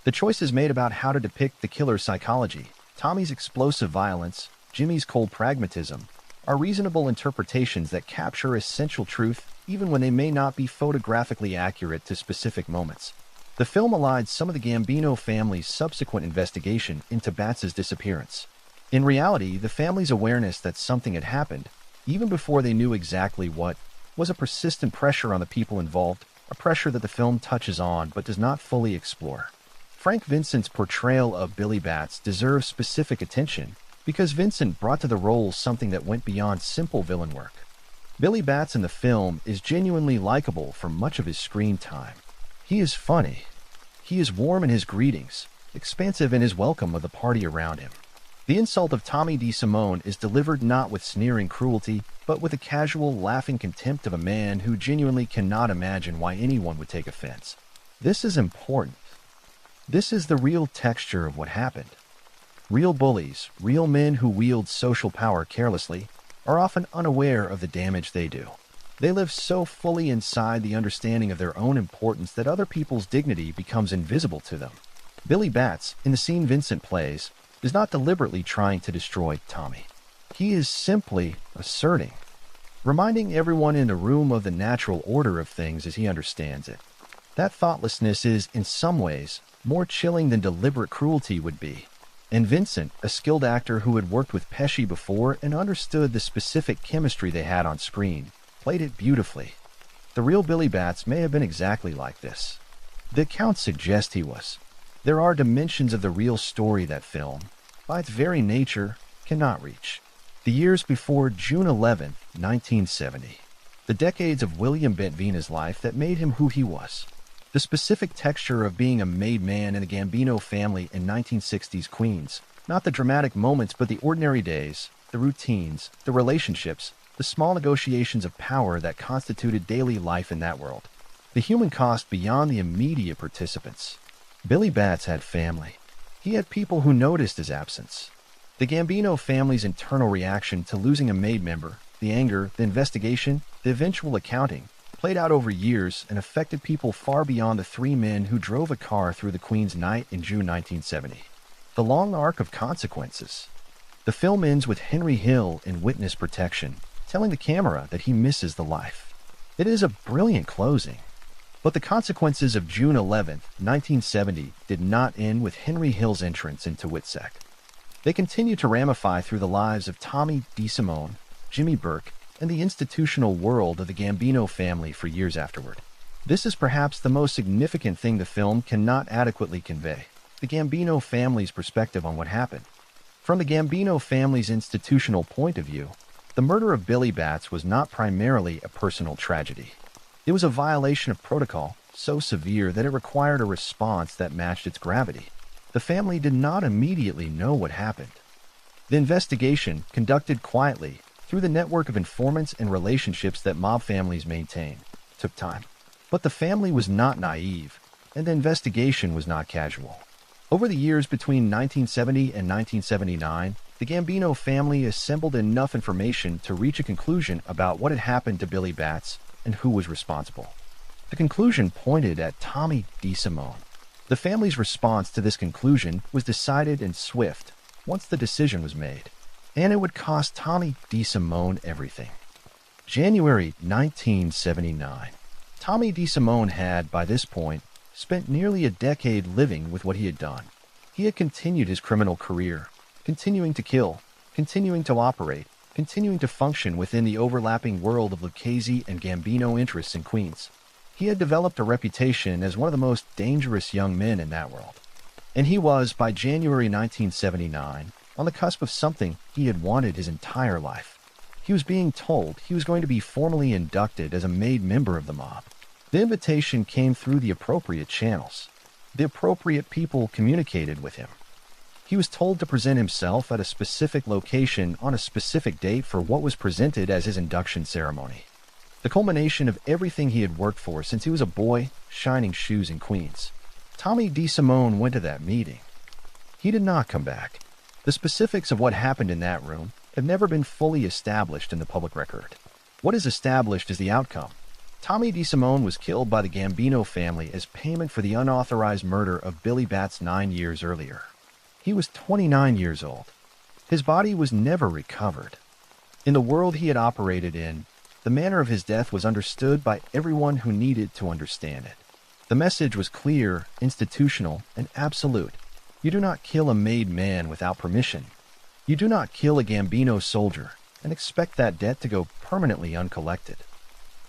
The choices made about how to depict the killer's psychology, Tommy's explosive violence, Jimmy's cold pragmatism, are reasonable interpretations that capture essential truth even when they may not be photographically accurate to specific moments. The film allied some of the Gambino family's subsequent investigation into Batts' disappearance. In reality, the family's awareness that something had happened, even before they knew exactly what, was a persistent pressure on the people involved, a pressure that the film touches on but does not fully explore. Frank Vincent's portrayal of Billy Batts deserves specific attention because Vincent brought to the role something that went beyond simple villain work. Billy Batts in the film is genuinely likable for much of his screen time. He is funny. He is warm in his greetings, expansive in his welcome of the party around him. The insult of Tommy DeSimone is delivered not with sneering cruelty, but with a casual, laughing contempt of a man who genuinely cannot imagine why anyone would take offense. This is important. This is the real texture of what happened. Real bullies, real men who wield social power carelessly, are often unaware of the damage they do. They live so fully inside the understanding of their own importance that other people's dignity becomes invisible to them. Billy Batts, in the scene Vincent plays, is not deliberately trying to destroy Tommy. He is simply asserting, reminding everyone in the room of the natural order of things as he understands it. That thoughtlessness is, in some ways, more chilling than deliberate cruelty would be. And Vincent, a skilled actor who had worked with Pesci before and understood the specific chemistry they had on screen, played it beautifully. The real Billy Batts may have been exactly like this. The accounts suggest he was. There are dimensions of the real story that film, by its very nature, cannot reach. The years before June 11, 1970. The decades of William Bentvena's life that made him who he was. The specific texture of being a made man in the Gambino family in 1960s Queens. Not the dramatic moments, but the ordinary days, the routines, the relationships, the small negotiations of power that constituted daily life in that world. The human cost beyond the immediate participants. Billy Batts had family. He had people who noticed his absence. The Gambino family's internal reaction to losing a maid member, the anger, the investigation, the eventual accounting, played out over years and affected people far beyond the three men who drove a car through the Queen's night in June 1970. The long arc of consequences. The film ends with Henry Hill in witness protection, telling the camera that he misses the life. It is a brilliant closing. But the consequences of June 11, 1970 did not end with Henry Hill's entrance into WITSEC. They continue to ramify through the lives of Tommy DeSimone, Jimmy Burke, and the institutional world of the Gambino family for years afterward. This is perhaps the most significant thing the film cannot adequately convey, the Gambino family's perspective on what happened. From the Gambino family's institutional point of view, the murder of Billy Batts was not primarily a personal tragedy. It was a violation of protocol, so severe that it required a response that matched its gravity. The family did not immediately know what happened. The investigation, conducted quietly, through the network of informants and relationships that mob families maintain, took time. But the family was not naive, and the investigation was not casual. Over the years between 1970 and 1979, the Gambino family assembled enough information to reach a conclusion about what had happened to Billy Batts and who was responsible. The conclusion pointed at Tommy DeSimone. The family's response to this conclusion was decided and swift once the decision was made. And it would cost Tommy DeSimone everything. January 1979. Tommy DeSimone had, by this point, spent nearly a decade living with what he had done. He had continued his criminal career, continuing to kill, continuing to operate, continuing to function within the overlapping world of Lucchese and Gambino interests in Queens. He had developed a reputation as one of the most dangerous young men in that world. And he was, by January 1979, on the cusp of something he had wanted his entire life. He was being told he was going to be formally inducted as a made member of the mob. The invitation came through the appropriate channels. The appropriate people communicated with him. He was told to present himself at a specific location on a specific date for what was presented as his induction ceremony. The culmination of everything he had worked for since he was a boy, shining shoes in Queens. Tommy DeSimone went to that meeting. He did not come back. The specifics of what happened in that room have never been fully established in the public record. What is established is the outcome. Tommy DeSimone was killed by the Gambino family as payment for the unauthorized murder of Billy Batts 9 years earlier. He was 29 years old. His body was never recovered. In the world he had operated in, the manner of his death was understood by everyone who needed to understand it. The message was clear, institutional, and absolute. You do not kill a made man without permission. You do not kill a Gambino soldier and expect that debt to go permanently uncollected.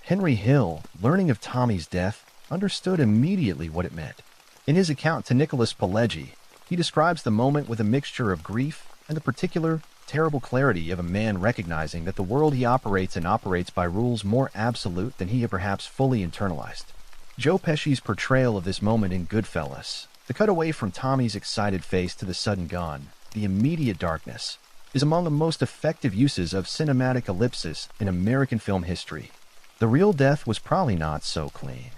Henry Hill, learning of Tommy's death, understood immediately what it meant. In his account to Nicholas Pileggi, he describes the moment with a mixture of grief and the particular, terrible clarity of a man recognizing that the world he operates in operates by rules more absolute than he had perhaps fully internalized. Joe Pesci's portrayal of this moment in Goodfellas, the cutaway from Tommy's excited face to the sudden gun, the immediate darkness, is among the most effective uses of cinematic ellipsis in American film history. The real death was probably not so clean.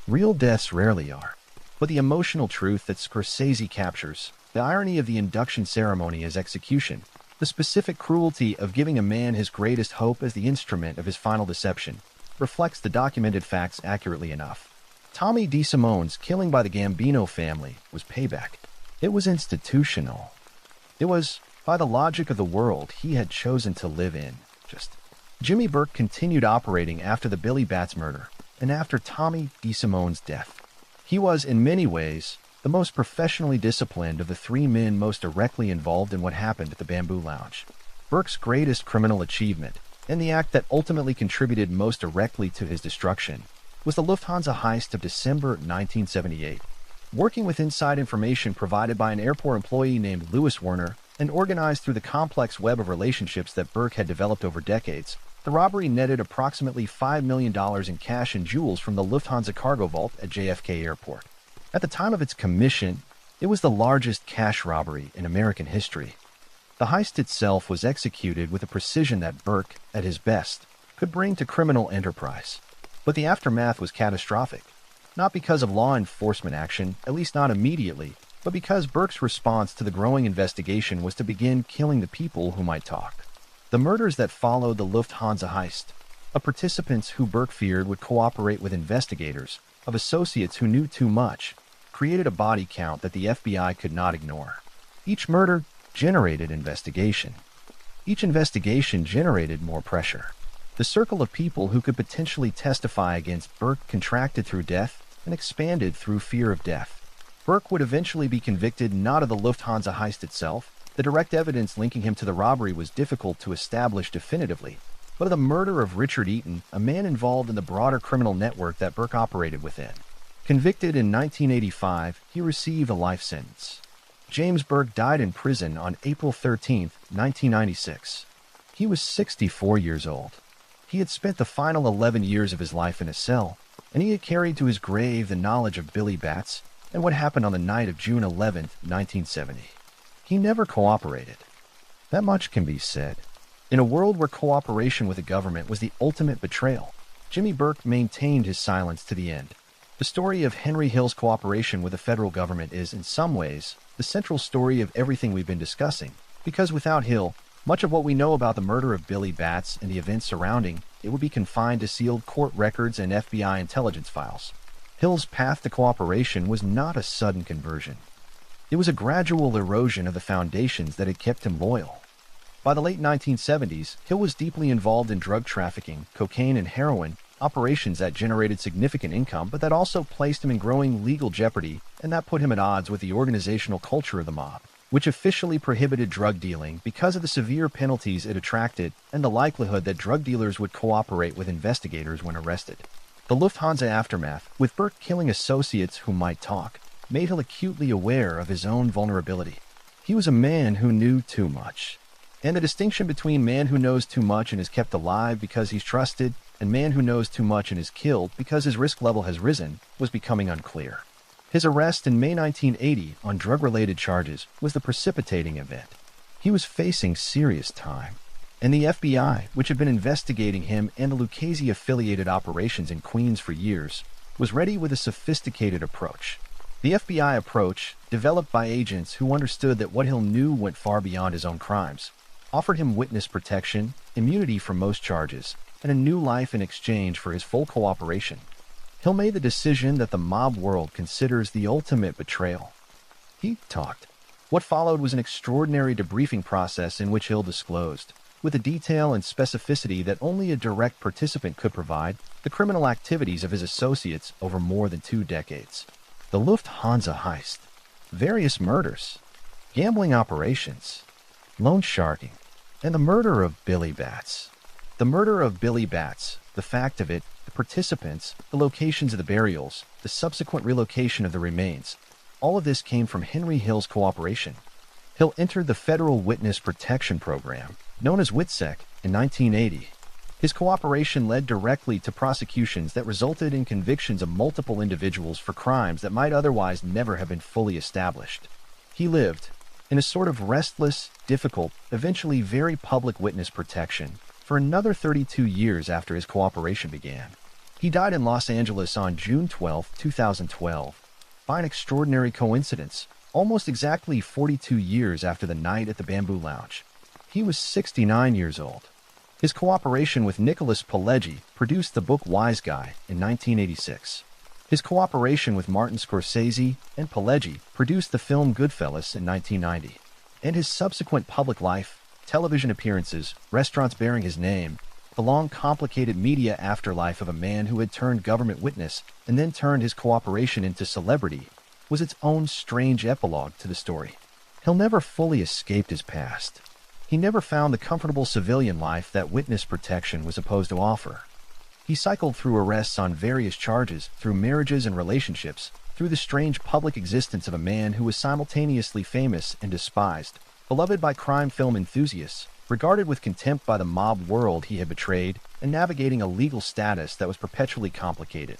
Real deaths rarely are. But the emotional truth that Scorsese captures, the irony of the induction ceremony as execution, the specific cruelty of giving a man his greatest hope as the instrument of his final deception, reflects the documented facts accurately enough. Tommy DeSimone's killing by the Gambino family was payback. It was institutional. It was, by the logic of the world he had chosen to live in, Jimmy Burke continued operating after the Billy Batts murder and after Tommy DeSimone's death. He was, in many ways, the most professionally disciplined of the three men most directly involved in what happened at the Bamboo Lounge. Burke's greatest criminal achievement, and the act that ultimately contributed most directly to his destruction, was the Lufthansa heist of December 1978. Working with inside information provided by an airport employee named Louis Werner and organized through the complex web of relationships that Burke had developed over decades, the robbery netted approximately $5 million in cash and jewels from the Lufthansa cargo vault at JFK Airport. At the time of its commission, it was the largest cash robbery in American history. The heist itself was executed with a precision that Burke, at his best, could bring to criminal enterprise. But the aftermath was catastrophic, not because of law enforcement action, at least not immediately, but because Burke's response to the growing investigation was to begin killing the people who might talk. The murders that followed the Lufthansa heist, of participants who Burke feared would cooperate with investigators, of associates who knew too much, created a body count that the FBI could not ignore. Each murder generated investigation. Each investigation generated more pressure. The circle of people who could potentially testify against Burke contracted through death and expanded through fear of death. Burke would eventually be convicted not of the Lufthansa heist itself. The direct evidence linking him to the robbery was difficult to establish definitively, but of the murder of Richard Eaton, a man involved in the broader criminal network that Burke operated within. Convicted in 1985, he received a life sentence. James Burke died in prison on April 13, 1996. He was 64 years old. He had spent the final 11 years of his life in a cell, and he had carried to his grave the knowledge of Billy Batts and what happened on the night of June 11, 1970. He never cooperated. That much can be said. In a world where cooperation with the government was the ultimate betrayal, Jimmy Burke maintained his silence to the end. The story of Henry Hill's cooperation with the federal government is, in some ways, the central story of everything we've been discussing, because without Hill, much of what we know about the murder of Billy Batts and the events surrounding it would be confined to sealed court records and FBI intelligence files. Hill's path to cooperation was not a sudden conversion. It was a gradual erosion of the foundations that had kept him loyal. By the late 1970s, Hill was deeply involved in drug trafficking, cocaine and heroin, operations that generated significant income but that also placed him in growing legal jeopardy, and that put him at odds with the organizational culture of the mob, which officially prohibited drug dealing because of the severe penalties it attracted and the likelihood that drug dealers would cooperate with investigators when arrested. The Lufthansa aftermath, with Burke killing associates who might talk, made Hill acutely aware of his own vulnerability. He was a man who knew too much. And the distinction between man who knows too much and is kept alive because he's trusted and man who knows too much and is killed because his risk level has risen was becoming unclear. His arrest in May 1980 on drug-related charges was the precipitating event. He was facing serious time, and the FBI, which had been investigating him and the Lucchese-affiliated operations in Queens for years, was ready with a sophisticated approach. The FBI approach, developed by agents who understood that what Hill knew went far beyond his own crimes, offered him witness protection, immunity from most charges, and a new life in exchange for his full cooperation. Hill made the decision that the mob world considers the ultimate betrayal. He talked. What followed was an extraordinary debriefing process in which Hill disclosed, with the detail and specificity that only a direct participant could provide, the criminal activities of his associates over more than 2 decades. The Lufthansa heist, various murders, gambling operations, loan sharking, and the murder of Billy Batts. The murder of Billy Batts, the fact of it, the participants, the locations of the burials, the subsequent relocation of the remains, all of this came from Henry Hill's cooperation. Hill entered the Federal Witness Protection Program, known as WITSEC, in 1980. His cooperation led directly to prosecutions that resulted in convictions of multiple individuals for crimes that might otherwise never have been fully established. He lived in a sort of restless, difficult, eventually very public witness protection for another 32 years after his cooperation began. He died in Los Angeles on June 12, 2012, by an extraordinary coincidence, almost exactly 42 years after the night at the Bamboo Lounge. He was 69 years old. His cooperation with Nicholas Pileggi produced the book Wise Guy in 1986. His cooperation with Martin Scorsese and Pileggi produced the film Goodfellas in 1990. And his subsequent public life, television appearances, restaurants bearing his name, the long, complicated media afterlife of a man who had turned government witness and then turned his cooperation into celebrity, was its own strange epilogue to the story. Hill never fully escaped his past. He never found the comfortable civilian life that witness protection was supposed to offer. He cycled through arrests on various charges, through marriages and relationships, through the strange public existence of a man who was simultaneously famous and despised, beloved by crime film enthusiasts, regarded with contempt by the mob world he had betrayed, and navigating a legal status that was perpetually complicated.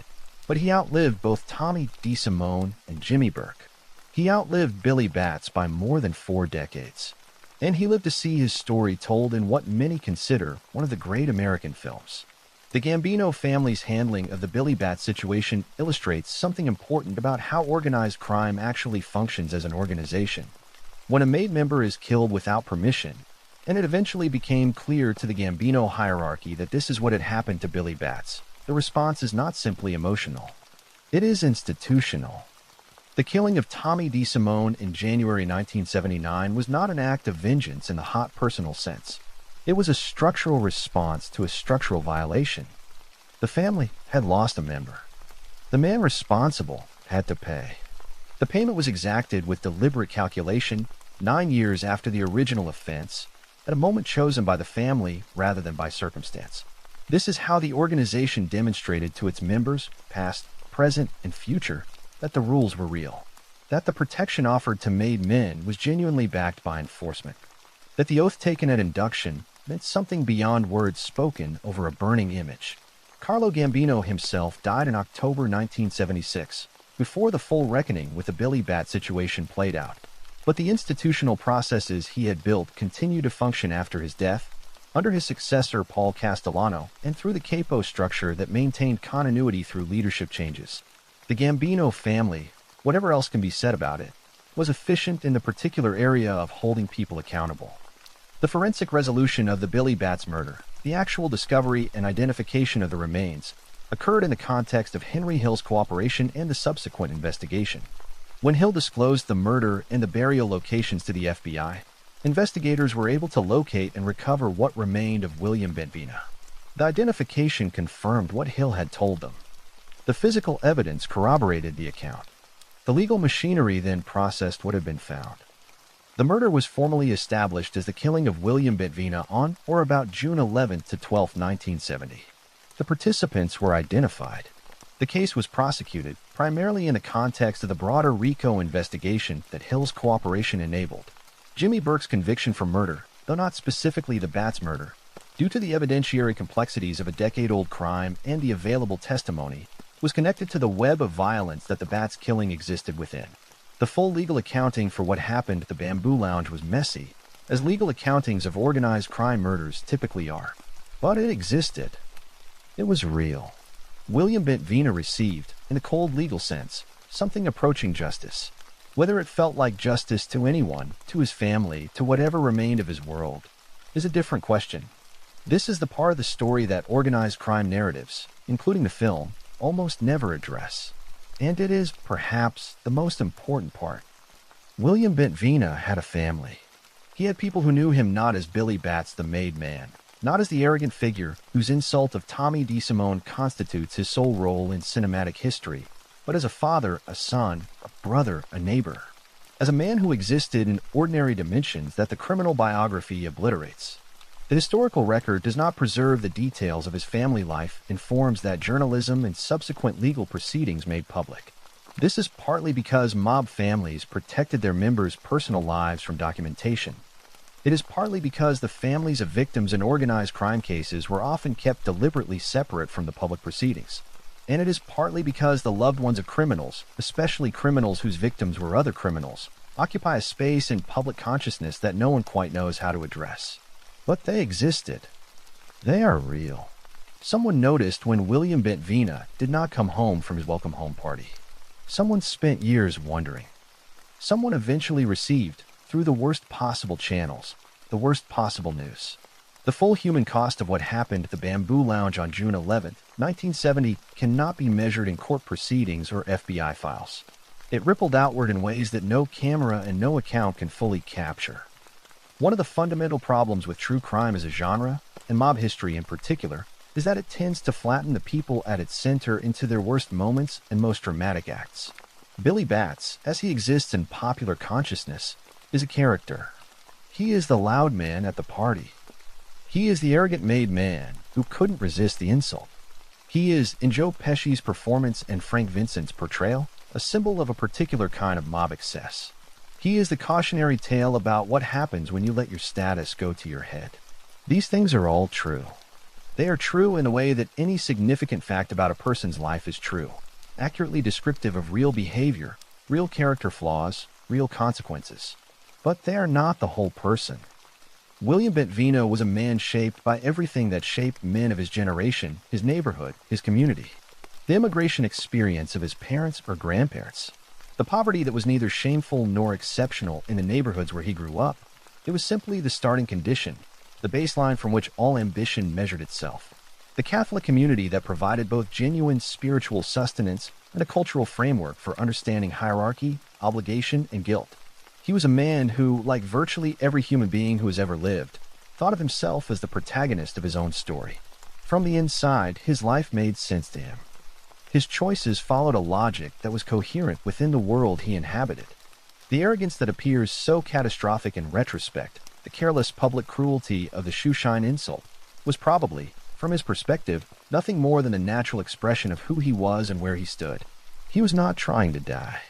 But he outlived both Tommy DeSimone and Jimmy Burke. He outlived Billy Batts by more than 4 decades. And he lived to see his story told in what many consider one of the great American films. The Gambino family's handling of the Billy Batts situation illustrates something important about how organized crime actually functions as an organization. When a made member is killed without permission, and it eventually became clear to the Gambino hierarchy that this is what had happened to Billy Batts, the response is not simply emotional. It is institutional. The killing of Tommy DeSimone in January 1979 was not an act of vengeance in the hot personal sense. It was a structural response to a structural violation. The family had lost a member. The man responsible had to pay. The payment was exacted with deliberate calculation 9 years after the original offense, at a moment chosen by the family rather than by circumstance. This is how the organization demonstrated to its members, past, present, and future, that the rules were real, that the protection offered to made men was genuinely backed by enforcement, that the oath taken at induction meant something beyond words spoken over a burning image. Carlo Gambino himself died in October 1976, before the full reckoning with the Billy Batts situation played out. But the institutional processes he had built continued to function after his death, under his successor Paul Castellano, and through the capo structure that maintained continuity through leadership changes. The Gambino family, whatever else can be said about it, was efficient in the particular area of holding people accountable. The forensic resolution of the Billy Batts murder, the actual discovery and identification of the remains, occurred in the context of Henry Hill's cooperation and the subsequent investigation. When Hill disclosed the murder and the burial locations to the FBI, investigators were able to locate and recover what remained of William Bentvena. The identification confirmed what Hill had told them. The physical evidence corroborated the account. The legal machinery then processed what had been found. The murder was formally established as the killing of William Bentvena on or about June 11 to 12, 1970. The participants were identified. The case was prosecuted, primarily in the context of the broader RICO investigation that Hill's cooperation enabled. Jimmy Burke's conviction for murder, though not specifically the Batts murder, due to the evidentiary complexities of a decade-old crime and the available testimony, was connected to the web of violence that the Batts killing existed within. The full legal accounting for what happened at the Bamboo Lounge was messy, as legal accountings of organized crime murders typically are. But it existed. It was real. William Bentvena received, in the cold legal sense, something approaching justice. Whether it felt like justice to anyone, to his family, to whatever remained of his world, is a different question. This is the part of the story that organized crime narratives, including the film, almost never address. And it is, perhaps, the most important part. William Bentvena had a family. He had people who knew him not as Billy Batts the made man, not as the arrogant figure whose insult of Tommy DeSimone constitutes his sole role in cinematic history, but as a father, a son, a brother, a neighbor. As a man who existed in ordinary dimensions that the criminal biography obliterates. The historical record does not preserve the details of his family life in forms that journalism and subsequent legal proceedings made public. This is partly because mob families protected their members' personal lives from documentation. It is partly because the families of victims in organized crime cases were often kept deliberately separate from the public proceedings. And it is partly because the loved ones of criminals, especially criminals whose victims were other criminals, occupy a space in public consciousness that no one quite knows how to address. But they existed. They are real. Someone noticed when William Bentvena did not come home from his welcome home party. Someone spent years wondering. Someone eventually received, through the worst possible channels, the worst possible news. The full human cost of what happened at the Bamboo Lounge on June 11, 1970 cannot be measured in court proceedings or FBI files. It rippled outward in ways that no camera and no account can fully capture. One of the fundamental problems with true crime as a genre, and mob history in particular, is that it tends to flatten the people at its center into their worst moments and most dramatic acts. Billy Batts, as he exists in popular consciousness, is a character. He is the loud man at the party. He is the arrogant made man who couldn't resist the insult. He is, in Joe Pesci's performance and Frank Vincent's portrayal, a symbol of a particular kind of mob excess. He is the cautionary tale about what happens when you let your status go to your head. These things are all true. They are true in the way that any significant fact about a person's life is true, accurately descriptive of real behavior, real character flaws, real consequences. But they are not the whole person. William Bentvena was a man shaped by everything that shaped men of his generation, his neighborhood, his community. The immigration experience of his parents or grandparents. The poverty that was neither shameful nor exceptional in the neighborhoods where he grew up. It was simply the starting condition, the baseline from which all ambition measured itself. The Catholic community that provided both genuine spiritual sustenance and a cultural framework for understanding hierarchy, obligation, and guilt. He was a man who, like virtually every human being who has ever lived, thought of himself as the protagonist of his own story. From the inside, his life made sense to him. His choices followed a logic that was coherent within the world he inhabited. The arrogance that appears so catastrophic in retrospect, the careless public cruelty of the shoeshine insult, was probably, from his perspective, nothing more than a natural expression of who he was and where he stood. He was not trying to die.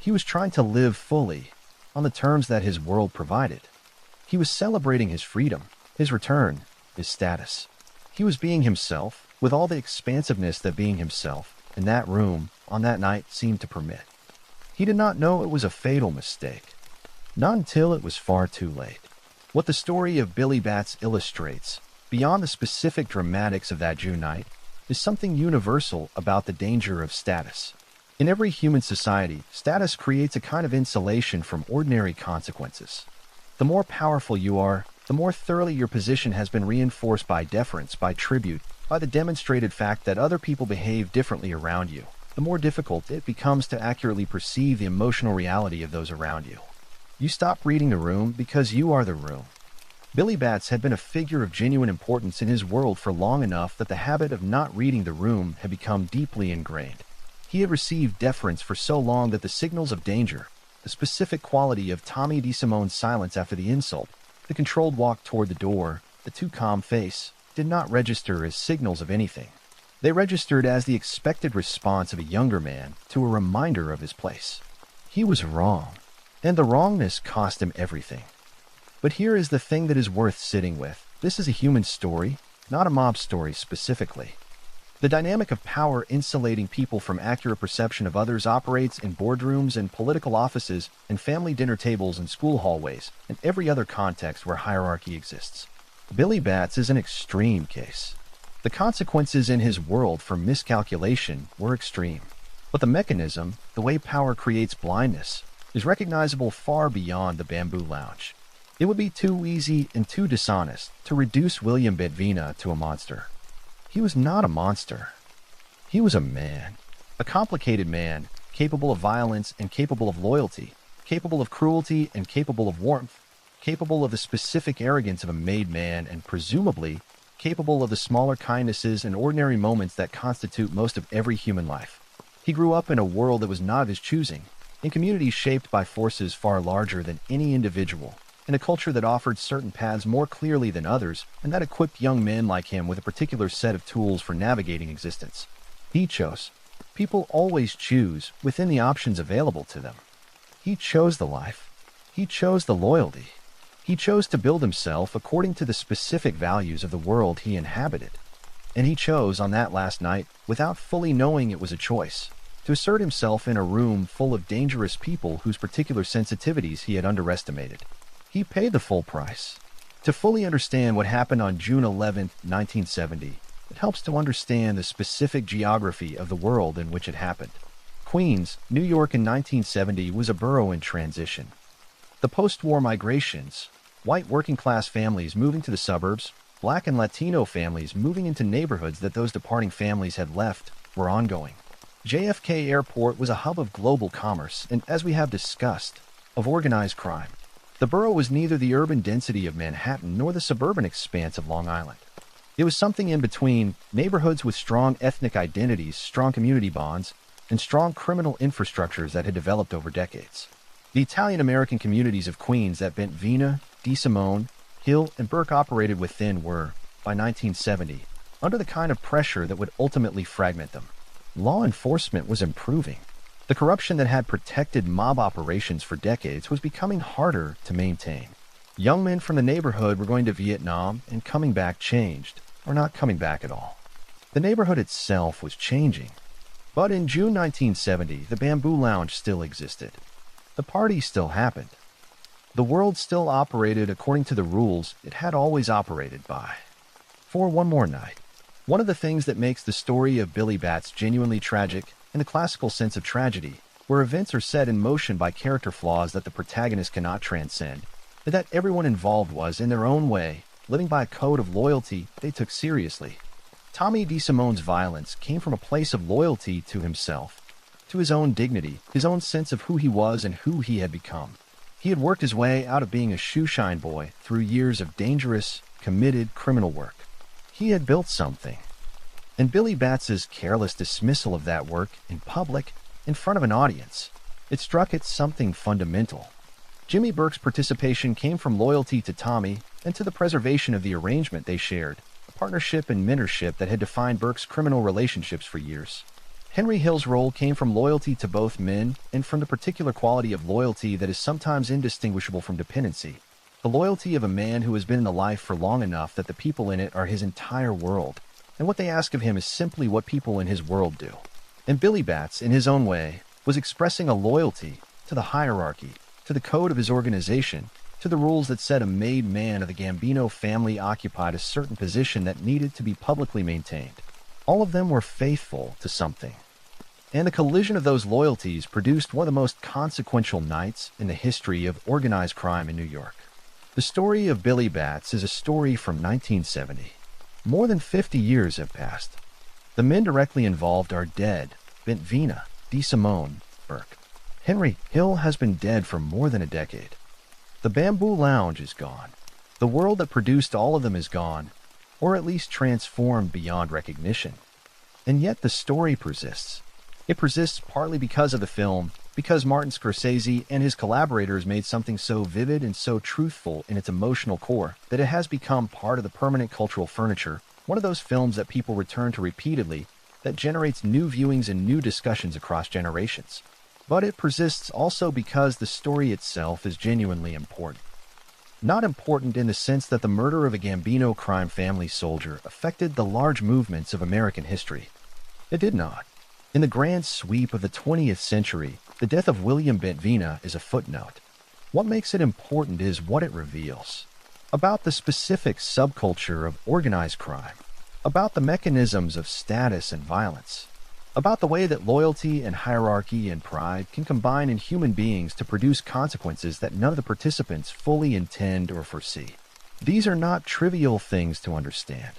He was trying to live fully, on the terms that his world provided. He was celebrating his freedom, his return, his status. He was being himself, with all the expansiveness that being himself, in that room, on that night, seemed to permit. He did not know it was a fatal mistake. Not until it was far too late. What the story of Billy Batts illustrates, beyond the specific dramatics of that June night, is something universal about the danger of status. In every human society, status creates a kind of insulation from ordinary consequences. The more powerful you are, the more thoroughly your position has been reinforced by deference, by tribute, by the demonstrated fact that other people behave differently around you, the more difficult it becomes to accurately perceive the emotional reality of those around you. You stop reading the room because you are the room. Billy Batts had been a figure of genuine importance in his world for long enough that the habit of not reading the room had become deeply ingrained. He had received deference for so long that the signals of danger, the specific quality of Tommy DeSimone's silence after the insult, the controlled walk toward the door, the too calm face, did not register as signals of anything. They registered as the expected response of a younger man to a reminder of his place. He was wrong, and the wrongness cost him everything. But here is the thing that is worth sitting with. This is a human story, not a mob story specifically. The dynamic of power insulating people from accurate perception of others operates in boardrooms and political offices and family dinner tables and school hallways and every other context where hierarchy exists. Billy Batts is an extreme case. The consequences in his world for miscalculation were extreme. But the mechanism, the way power creates blindness, is recognizable far beyond the Bamboo Lounge. It would be too easy and too dishonest to reduce William Bentvena to a monster. He was not a monster. He was a man. A complicated man, capable of violence and capable of loyalty, capable of cruelty and capable of warmth, capable of the specific arrogance of a made man and presumably capable of the smaller kindnesses and ordinary moments that constitute most of every human life. He grew up in a world that was not of his choosing, in communities shaped by forces far larger than any individual, in a culture that offered certain paths more clearly than others and that equipped young men like him with a particular set of tools for navigating existence. He chose. People always choose within the options available to them. He chose the life. He chose the loyalty. He chose to build himself according to the specific values of the world he inhabited. And he chose on that last night, without fully knowing it was a choice, to assert himself in a room full of dangerous people whose particular sensitivities he had underestimated. He paid the full price. To fully understand what happened on June 11, 1970, it helps to understand the specific geography of the world in which it happened. Queens, New York in 1970 was a borough in transition. The post-war migrations, white working-class families moving to the suburbs, Black and Latino families moving into neighborhoods that those departing families had left, were ongoing. JFK Airport was a hub of global commerce and, as we have discussed, of organized crime. The borough was neither the urban density of Manhattan nor the suburban expanse of Long Island. It was something in between, neighborhoods with strong ethnic identities, strong community bonds, and strong criminal infrastructures that had developed over decades. The Italian-American communities of Queens that Bentvena, DeSimone, Hill, and Burke operated within were, by 1970, under the kind of pressure that would ultimately fragment them. Law enforcement was improving. The corruption that had protected mob operations for decades was becoming harder to maintain. Young men from the neighborhood were going to Vietnam, and coming back changed, or not coming back at all. The neighborhood itself was changing. But in June 1970, the Bamboo Lounge still existed. The party still happened. The world still operated according to the rules it had always operated by. For one more night. One of the things that makes the story of Billy Bats genuinely tragic, in the classical sense of tragedy, where events are set in motion by character flaws that the protagonist cannot transcend, is that everyone involved was, in their own way, living by a code of loyalty they took seriously. Tommy DeSimone's violence came from a place of loyalty to himself, to his own dignity, his own sense of who he was and who he had become. He had worked his way out of being a shoeshine boy through years of dangerous, committed criminal work. He had built something. And Billy Bats's careless dismissal of that work in public, in front of an audience, it struck at something fundamental. Jimmy Burke's participation came from loyalty to Tommy and to the preservation of the arrangement they shared, a partnership and mentorship that had defined Burke's criminal relationships for years. Henry Hill's role came from loyalty to both men and from the particular quality of loyalty that is sometimes indistinguishable from dependency, the loyalty of a man who has been in the life for long enough that the people in it are his entire world, and what they ask of him is simply what people in his world do. And Billy Bats, in his own way, was expressing a loyalty to the hierarchy, to the code of his organization, to the rules that said a made man of the Gambino family occupied a certain position that needed to be publicly maintained. All of them were faithful to something. And the collision of those loyalties produced one of the most consequential nights in the history of organized crime in New York. The story of Billy Bats is a story from 1970. More than 50 years have passed. The men directly involved are dead. Bentvena, DeSimone, Burke. Henry Hill has been dead for more than a decade. The Bamboo Lounge is gone. The world that produced all of them is gone, or at least transformed beyond recognition. And yet the story persists. It persists partly because of the film, because Martin Scorsese and his collaborators made something so vivid and so truthful in its emotional core that it has become part of the permanent cultural furniture, one of those films that people return to repeatedly, that generates new viewings and new discussions across generations. But it persists also because the story itself is genuinely important. Not important in the sense that the murder of a Gambino crime family soldier affected the large movements of American history. It did not. In the grand sweep of the 20th century, the death of William Bentvena is a footnote. What makes it important is what it reveals. About the specific subculture of organized crime. About the mechanisms of status and violence. About the way that loyalty and hierarchy and pride can combine in human beings to produce consequences that none of the participants fully intend or foresee. These are not trivial things to understand.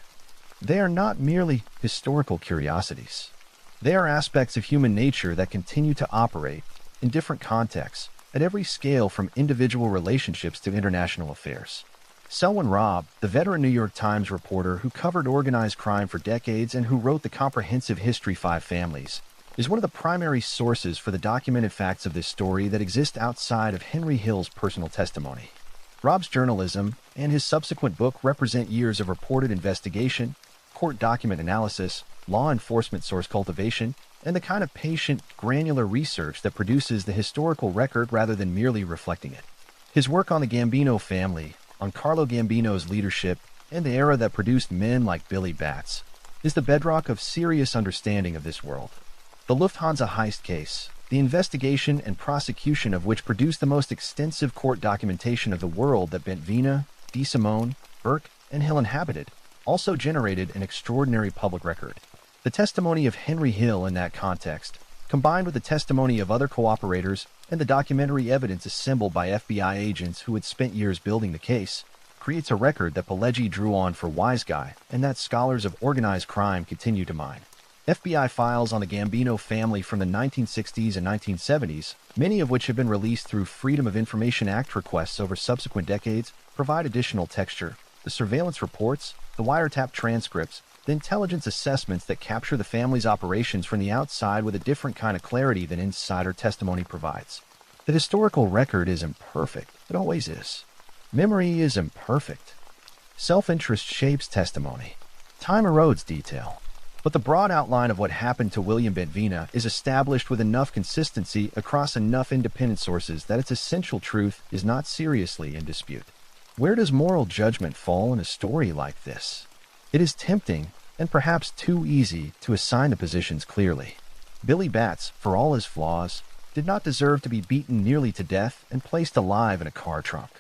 They are not merely historical curiosities. They are aspects of human nature that continue to operate, in different contexts, at every scale from individual relationships to international affairs. Selwyn Robb, the veteran New York Times reporter who covered organized crime for decades and who wrote the comprehensive history Five Families, is one of the primary sources for the documented facts of this story that exist outside of Henry Hill's personal testimony. Robb's journalism and his subsequent book represent years of reported investigation, court document analysis, law enforcement source cultivation, and the kind of patient, granular research that produces the historical record rather than merely reflecting it. His work on the Gambino family, on Carlo Gambino's leadership, and the era that produced men like Billy Batts, is the bedrock of serious understanding of this world. The Lufthansa heist case, the investigation and prosecution of which produced the most extensive court documentation of the world that Bentvena, DeSimone, Burke, and Hill inhabited, also generated an extraordinary public record. The testimony of Henry Hill in that context, combined with the testimony of other cooperators and the documentary evidence assembled by FBI agents who had spent years building the case, creates a record that Pileggi drew on for Wise Guy and that scholars of organized crime continue to mine. FBI files on the Gambino family from the 1960s and 1970s, many of which have been released through Freedom of Information Act requests over subsequent decades, provide additional texture. The surveillance reports, the wiretap transcripts, the intelligence assessments that capture the family's operations from the outside with a different kind of clarity than insider testimony provides. The historical record is imperfect. It always is. Memory is imperfect. Self-interest shapes testimony. Time erodes detail. But the broad outline of what happened to William Bentvena is established with enough consistency across enough independent sources that its essential truth is not seriously in dispute. Where does moral judgment fall in a story like this? It is tempting, and perhaps too easy, to assign the positions clearly. Billy Batts, for all his flaws, did not deserve to be beaten nearly to death and placed alive in a car trunk.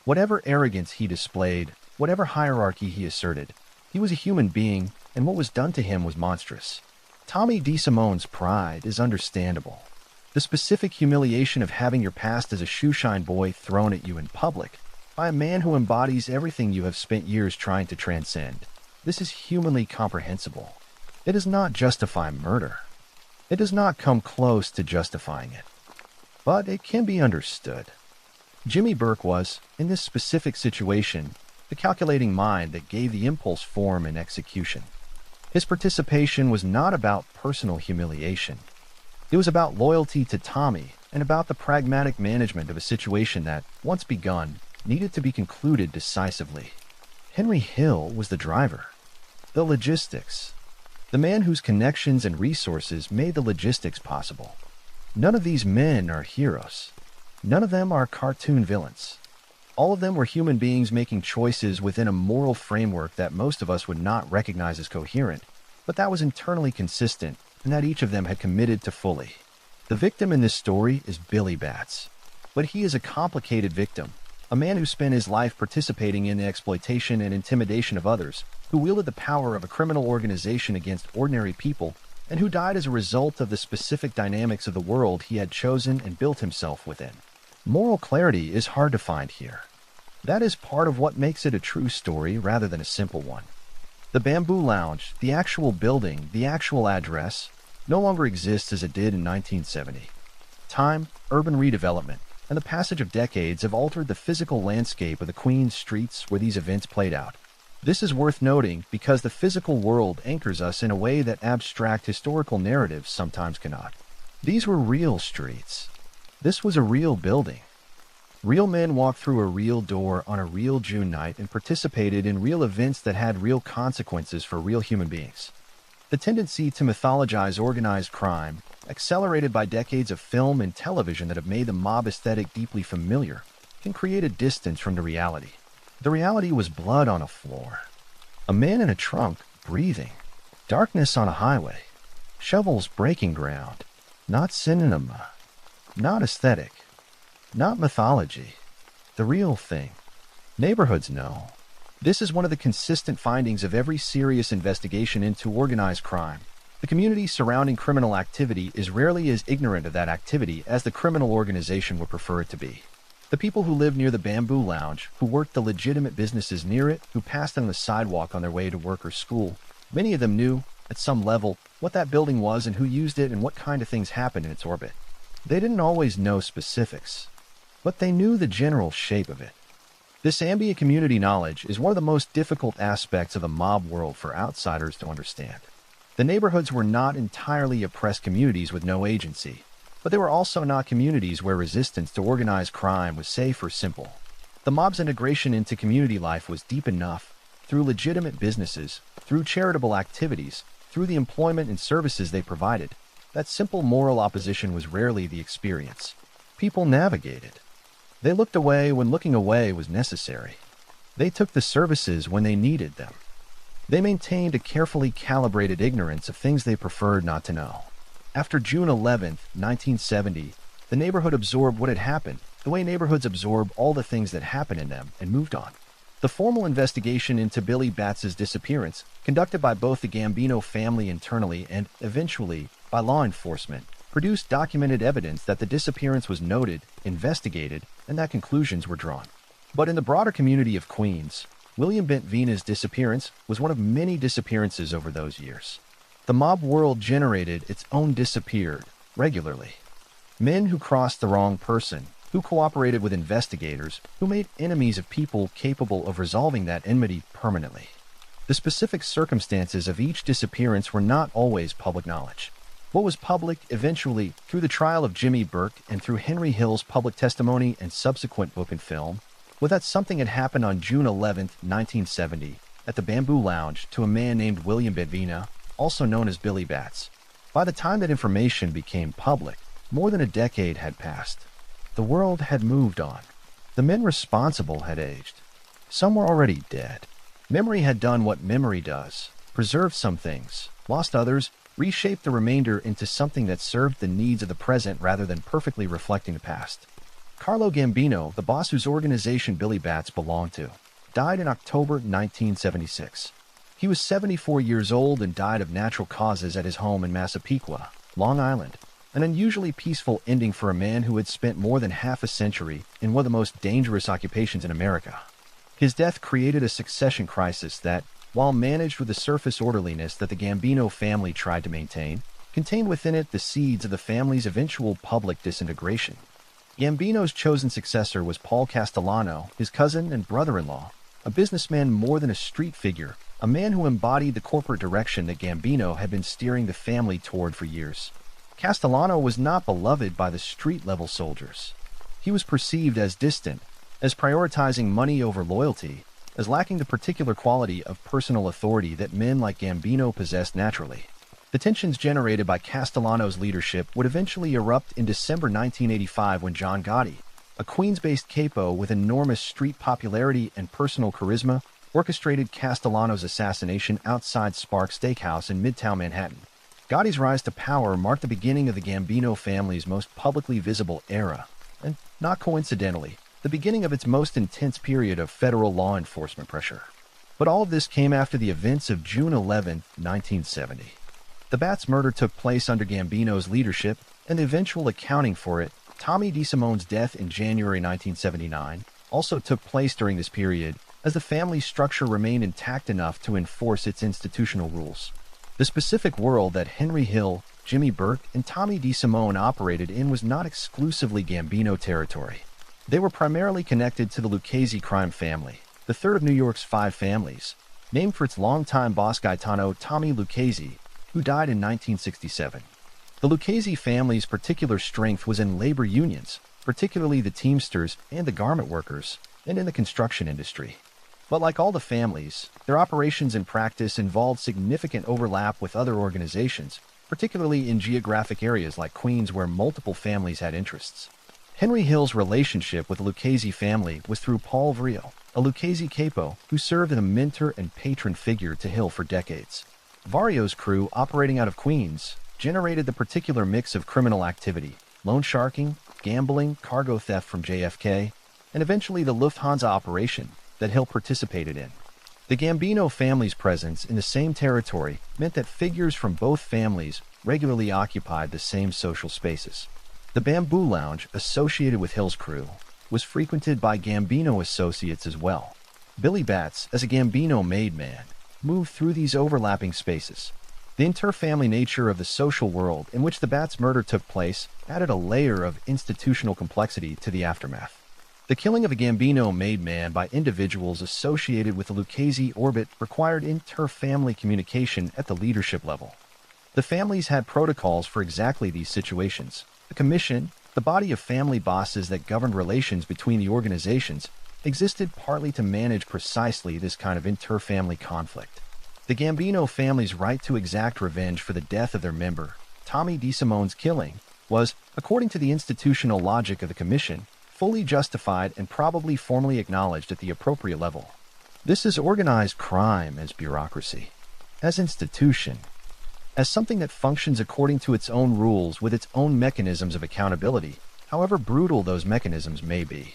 Whatever arrogance he displayed, whatever hierarchy he asserted, he was a human being, and what was done to him was monstrous. Tommy DeSimone's pride is understandable. The specific humiliation of having your past as a shoeshine boy thrown at you in public by a man who embodies everything you have spent years trying to transcend. This is humanly comprehensible. It does not justify murder. It does not come close to justifying it. But it can be understood. Jimmy Burke was, in this specific situation, the calculating mind that gave the impulse form and execution. His participation was not about personal humiliation. It was about loyalty to Tommy and about the pragmatic management of a situation that, once begun, needed to be concluded decisively. Henry Hill was the driver. The logistics. The man whose connections and resources made the logistics possible. None of these men are heroes. None of them are cartoon villains. All of them were human beings making choices within a moral framework that most of us would not recognize as coherent, but that was internally consistent and that each of them had committed to fully. The victim in this story is Billy Batts, but he is a complicated victim, a man who spent his life participating in the exploitation and intimidation of others, who wielded the power of a criminal organization against ordinary people, and who died as a result of the specific dynamics of the world he had chosen and built himself within. Moral clarity is hard to find here. That is part of what makes it a true story rather than a simple one. The Bamboo Lounge, the actual building, the actual address, no longer exists as it did in 1970. Time, urban redevelopment, and the passage of decades have altered the physical landscape of the Queens streets where these events played out. This is worth noting because the physical world anchors us in a way that abstract historical narratives sometimes cannot. These were real streets. This was a real building. Real men walked through a real door on a real June night and participated in real events that had real consequences for real human beings. The tendency to mythologize organized crime, accelerated by decades of film and television that have made the mob aesthetic deeply familiar, can create a distance from the reality. The reality was blood on a floor, a man in a trunk breathing, darkness on a highway, shovels breaking ground, not cinema, not aesthetic, not mythology, the real thing. Neighborhoods know. This is one of the consistent findings of every serious investigation into organized crime. The community surrounding criminal activity is rarely as ignorant of that activity as the criminal organization would prefer it to be. The people who lived near the Bamboo Lounge, who worked the legitimate businesses near it, who passed on the sidewalk on their way to work or school, many of them knew, at some level, what that building was and who used it and what kind of things happened in its orbit. They didn't always know specifics, but they knew the general shape of it. This ambient community knowledge is one of the most difficult aspects of the mob world for outsiders to understand. The neighborhoods were not entirely oppressed communities with no agency, but they were also not communities where resistance to organized crime was safe or simple. The mob's integration into community life was deep enough, through legitimate businesses, through charitable activities, through the employment and services they provided, that simple moral opposition was rarely the experience people navigated. They looked away when looking away was necessary. They took the services when they needed them. They maintained a carefully calibrated ignorance of things they preferred not to know. After June 11, 1970, the neighborhood absorbed what had happened, the way neighborhoods absorb all the things that happen in them, and moved on. The formal investigation into Billy Batts' disappearance, conducted by both the Gambino family internally and, eventually, by law enforcement, produced documented evidence that the disappearance was noted, investigated, and that conclusions were drawn. But in the broader community of Queens, William Bentvena's disappearance was one of many disappearances over those years. The mob world generated its own disappeared regularly. Men who crossed the wrong person, who cooperated with investigators, who made enemies of people capable of resolving that enmity permanently. The specific circumstances of each disappearance were not always public knowledge. What was public eventually, through the trial of Jimmy Burke and through Henry Hill's public testimony and subsequent book and film, was that something had happened on June 11, 1970, at the Bamboo Lounge to a man named William Bentvena, also known as Billy Batts. By the time that information became public, more than a decade had passed. The world had moved on. The men responsible had aged. Some were already dead. Memory had done what memory does, preserved some things, lost others, reshaped the remainder into something that served the needs of the present rather than perfectly reflecting the past. Carlo Gambino, the boss whose organization Billy Batts belonged to, died in October 1976. He was 74 years old and died of natural causes at his home in Massapequa, Long Island, an unusually peaceful ending for a man who had spent more than half a century in one of the most dangerous occupations in America. His death created a succession crisis that, while managed with the surface orderliness that the Gambino family tried to maintain, contained within it the seeds of the family's eventual public disintegration. Gambino's chosen successor was Paul Castellano, his cousin and brother-in-law, a businessman more than a street figure, a man who embodied the corporate direction that Gambino had been steering the family toward for years. Castellano was not beloved by the street-level soldiers. He was perceived as distant, as prioritizing money over loyalty, as lacking the particular quality of personal authority that men like Gambino possessed naturally. The tensions generated by Castellano's leadership would eventually erupt in December 1985 when John Gotti, a Queens-based capo with enormous street popularity and personal charisma, orchestrated Castellano's assassination outside Spark Steakhouse in Midtown Manhattan. Gotti's rise to power marked the beginning of the Gambino family's most publicly visible era, and, not coincidentally, the beginning of its most intense period of federal law enforcement pressure. But all of this came after the events of June 11, 1970. The Batts murder took place under Gambino's leadership, and the eventual accounting for it, Tommy DeSimone's death in January 1979, also took place during this period, as the family structure remained intact enough to enforce its institutional rules. The specific world that Henry Hill, Jimmy Burke, and Tommy DeSimone operated in was not exclusively Gambino territory. They were primarily connected to the Lucchese crime family, the third of New York's 5 families, named for its longtime boss Gaetano Tommy Lucchese, who died in 1967. The Lucchese family's particular strength was in labor unions, particularly the Teamsters and the garment workers, and in the construction industry. But like all the families, their operations and practice involved significant overlap with other organizations, particularly in geographic areas like Queens where multiple families had interests. Henry Hill's relationship with the Lucchese family was through Paul Vrio, a Lucchese capo who served as a mentor and patron figure to Hill for decades. Vario's crew, operating out of Queens, generated the particular mix of criminal activity, loan sharking, gambling, cargo theft from JFK, and eventually the Lufthansa operation that Hill participated in. The Gambino family's presence in the same territory meant that figures from both families regularly occupied the same social spaces. The Bamboo Lounge, associated with Hill's crew, was frequented by Gambino associates as well. Billy Batts, as a Gambino-made man, moved through these overlapping spaces. The inter-family nature of the social world in which the Batts murder took place added a layer of institutional complexity to the aftermath. The killing of a Gambino-made man by individuals associated with the Lucchese orbit required inter-family communication at the leadership level. The families had protocols for exactly these situations. The commission, the body of family bosses that governed relations between the organizations, existed partly to manage precisely this kind of inter-family conflict. The Gambino family's right to exact revenge for the death of their member, Tommy DeSimone's killing, was, according to the institutional logic of the commission, fully justified and probably formally acknowledged at the appropriate level. This is organized crime as bureaucracy, as institution, as something that functions according to its own rules with its own mechanisms of accountability, however brutal those mechanisms may be.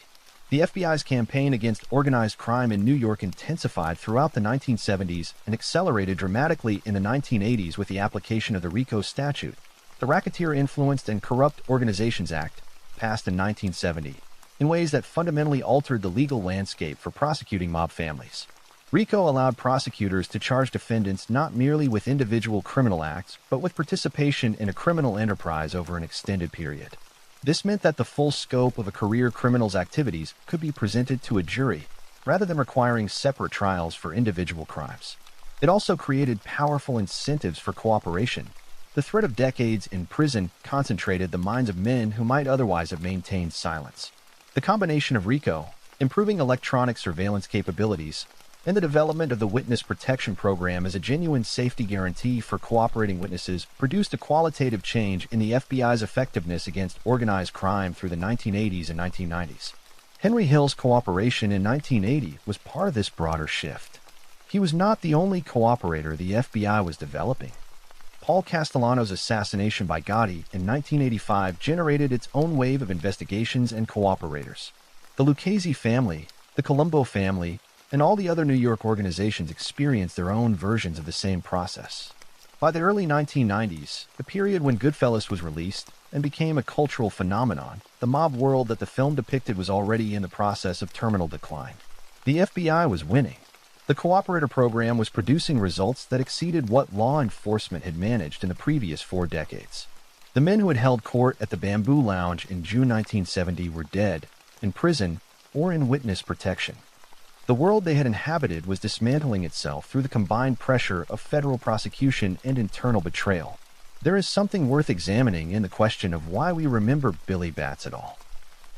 The FBI's campaign against organized crime in New York intensified throughout the 1970s and accelerated dramatically in the 1980s with the application of the RICO statute, the Racketeer-Influenced and Corrupt Organizations Act, passed in 1970, in ways that fundamentally altered the legal landscape for prosecuting mob families. RICO allowed prosecutors to charge defendants not merely with individual criminal acts, but with participation in a criminal enterprise over an extended period. This meant that the full scope of a career criminal's activities could be presented to a jury, rather than requiring separate trials for individual crimes. It also created powerful incentives for cooperation. The threat of decades in prison concentrated the minds of men who might otherwise have maintained silence. The combination of RICO, improving electronic surveillance capabilities, and the development of the Witness Protection Program as a genuine safety guarantee for cooperating witnesses produced a qualitative change in the FBI's effectiveness against organized crime through the 1980s and 1990s. Henry Hill's cooperation in 1980 was part of this broader shift. He was not the only cooperator the FBI was developing. Paul Castellano's assassination by Gotti in 1985 generated its own wave of investigations and cooperators. The Lucchese family, the Colombo family, and all the other New York organizations experienced their own versions of the same process. By the early 1990s, the period when Goodfellas was released and became a cultural phenomenon, the mob world that the film depicted was already in the process of terminal decline. The FBI was winning. The cooperator program was producing results that exceeded what law enforcement had managed in the previous 4 decades. The men who had held court at the Bamboo Lounge in June 1970 were dead, in prison, or in witness protection. The world they had inhabited was dismantling itself through the combined pressure of federal prosecution and internal betrayal. There is something worth examining in the question of why we remember Billy Batts at all.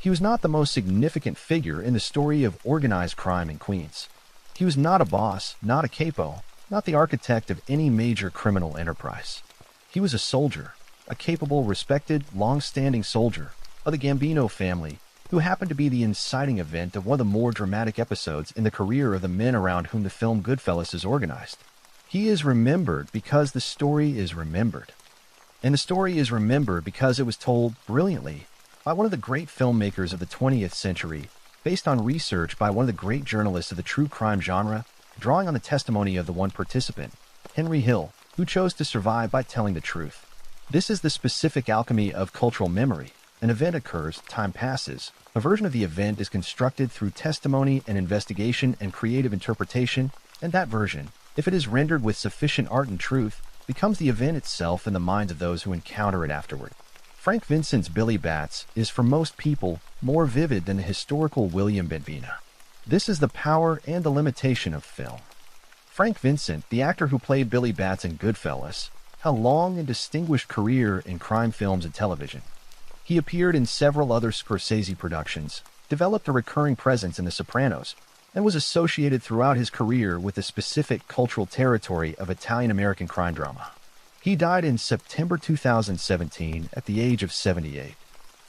He was not the most significant figure in the story of organized crime in Queens. He was not a boss, not a capo, not the architect of any major criminal enterprise. He was a soldier, a capable, respected, long-standing soldier of the Gambino family, who happened to be the inciting event of one of the more dramatic episodes in the career of the men around whom the film Goodfellas is organized. He is remembered because the story is remembered. And the story is remembered because it was told brilliantly by one of the great filmmakers of the 20th century, based on research by one of the great journalists of the true crime genre, drawing on the testimony of the one participant, Henry Hill, who chose to survive by telling the truth. This is the specific alchemy of cultural memory. An event occurs, time passes. A version of the event is constructed through testimony and investigation and creative interpretation, and that version, if it is rendered with sufficient art and truth, becomes the event itself in the minds of those who encounter it afterward. Frank Vincent's Billy Batts is, for most people, more vivid than the historical William Bentvena. This is the power and the limitation of film. Frank Vincent, the actor who played Billy Batts in Goodfellas, had a long and distinguished career in crime films and television. He appeared in several other Scorsese productions, developed a recurring presence in The Sopranos, and was associated throughout his career with the specific cultural territory of Italian-American crime drama. He died in September 2017 at the age of 78.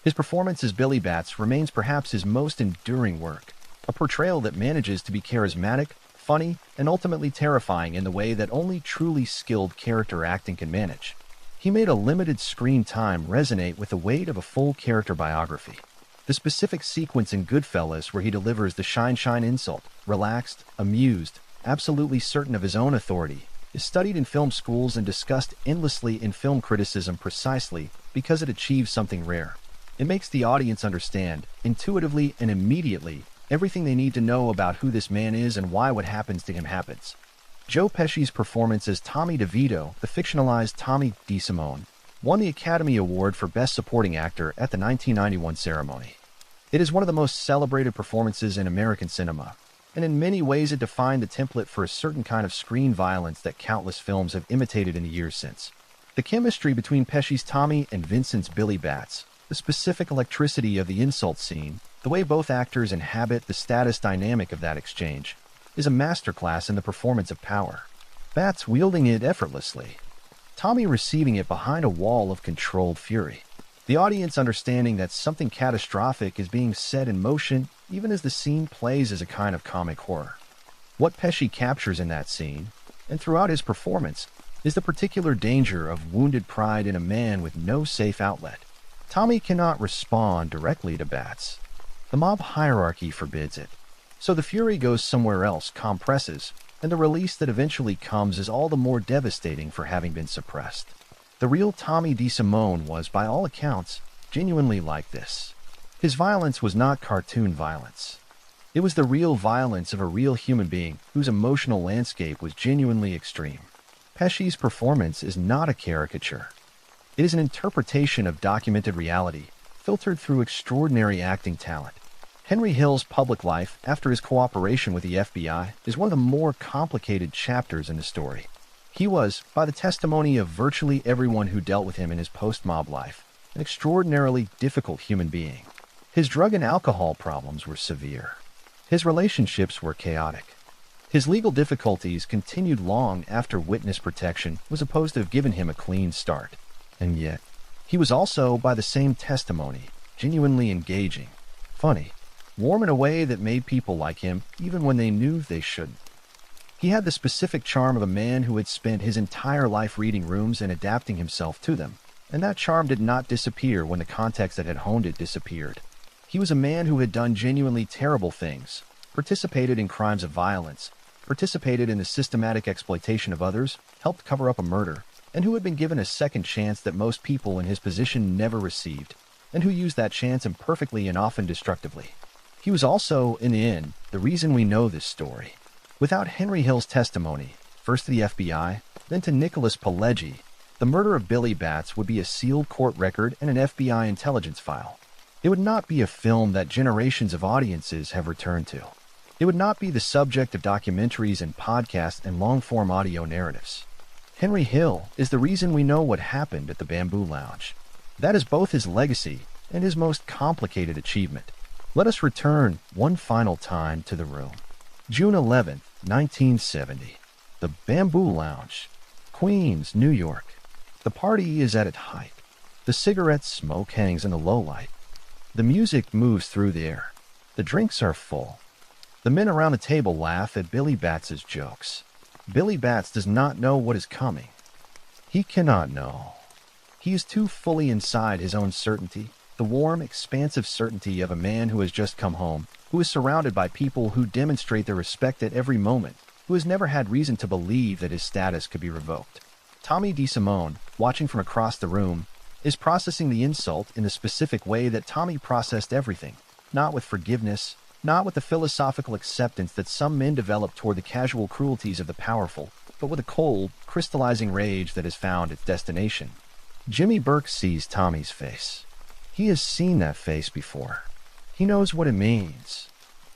His performance as Billy Batts remains perhaps his most enduring work, a portrayal that manages to be charismatic, funny, and ultimately terrifying in the way that only truly skilled character acting can manage. He made a limited screen time resonate with the weight of a full character biography. The specific sequence in Goodfellas where he delivers the shine insult, relaxed, amused, absolutely certain of his own authority, is studied in film schools and discussed endlessly in film criticism precisely because it achieves something rare. It makes the audience understand, intuitively and immediately, everything they need to know about who this man is and why what happens to him happens. Joe Pesci's performance as Tommy DeVito, the fictionalized Tommy DeSimone, won the Academy Award for Best Supporting Actor at the 1991 ceremony. It is one of the most celebrated performances in American cinema, and in many ways it defined the template for a certain kind of screen violence that countless films have imitated in the years since. The chemistry between Pesci's Tommy and Vincent's Billy Batts, the specific electricity of the insult scene, the way both actors inhabit the status dynamic of that exchange, is a masterclass in the performance of power. Bats wielding it effortlessly, Tommy receiving it behind a wall of controlled fury. The audience understanding that something catastrophic is being set in motion even as the scene plays as a kind of comic horror. What Pesci captures in that scene, and throughout his performance, is the particular danger of wounded pride in a man with no safe outlet. Tommy cannot respond directly to Bats. The mob hierarchy forbids it. So the fury goes somewhere else, compresses, and the release that eventually comes is all the more devastating for having been suppressed. The real Tommy DeSimone was, by all accounts, genuinely like this. His violence was not cartoon violence. It was the real violence of a real human being whose emotional landscape was genuinely extreme. Pesci's performance is not a caricature. It is an interpretation of documented reality, filtered through extraordinary acting talent. Henry Hill's public life after his cooperation with the FBI is one of the more complicated chapters in the story. He was, by the testimony of virtually everyone who dealt with him in his post-mob life, an extraordinarily difficult human being. His drug and alcohol problems were severe. His relationships were chaotic. His legal difficulties continued long after witness protection was supposed to have given him a clean start. And yet, he was also, by the same testimony, genuinely engaging, funny, warm in a way that made people like him even when they knew they shouldn't. He had the specific charm of a man who had spent his entire life reading rooms and adapting himself to them, and that charm did not disappear when the context that had honed it disappeared. He was a man who had done genuinely terrible things, participated in crimes of violence, participated in the systematic exploitation of others, helped cover up a murder, and who had been given a second chance that most people in his position never received, and who used that chance imperfectly and often destructively. He was also, in the end, the reason we know this story. Without Henry Hill's testimony, first to the FBI, then to Nicholas Pileggi, the murder of Billy Bats would be a sealed court record and an FBI intelligence file. It would not be a film that generations of audiences have returned to. It would not be the subject of documentaries and podcasts and long-form audio narratives. Henry Hill is the reason we know what happened at the Bamboo Lounge. That is both his legacy and his most complicated achievement. Let us return one final time to the room. June 11, 1970. The Bamboo Lounge, Queens, New York. The party is at its height. The cigarette smoke hangs in the low light. The music moves through the air. The drinks are full. The men around the table laugh at Billy Bats's jokes. Billy Bats does not know what is coming. He cannot know. He is too fully inside his own certainty, the warm, expansive certainty of a man who has just come home, who is surrounded by people who demonstrate their respect at every moment, who has never had reason to believe that his status could be revoked. Tommy DeSimone, watching from across the room, is processing the insult in the specific way that Tommy processed everything, not with forgiveness, not with the philosophical acceptance that some men develop toward the casual cruelties of the powerful, but with a cold, crystallizing rage that has found its destination. Jimmy Burke sees Tommy's face. He has seen that face before. He knows what it means.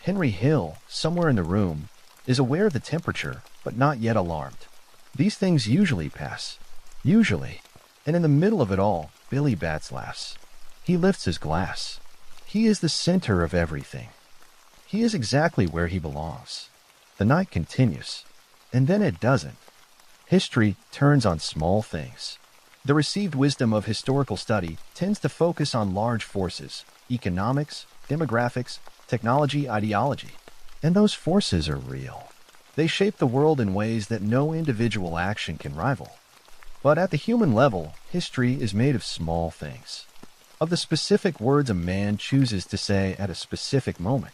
Henry Hill, somewhere in the room, is aware of the temperature, but not yet alarmed. These things usually pass. Usually. And in the middle of it all, Billy Bats laughs. He lifts his glass. He is the center of everything. He is exactly where he belongs. The night continues. And then it doesn't. History turns on small things. The received wisdom of historical study tends to focus on large forces, economics, demographics, technology, ideology. And those forces are real. They shape the world in ways that no individual action can rival. But at the human level, history is made of small things. Of the specific words a man chooses to say at a specific moment.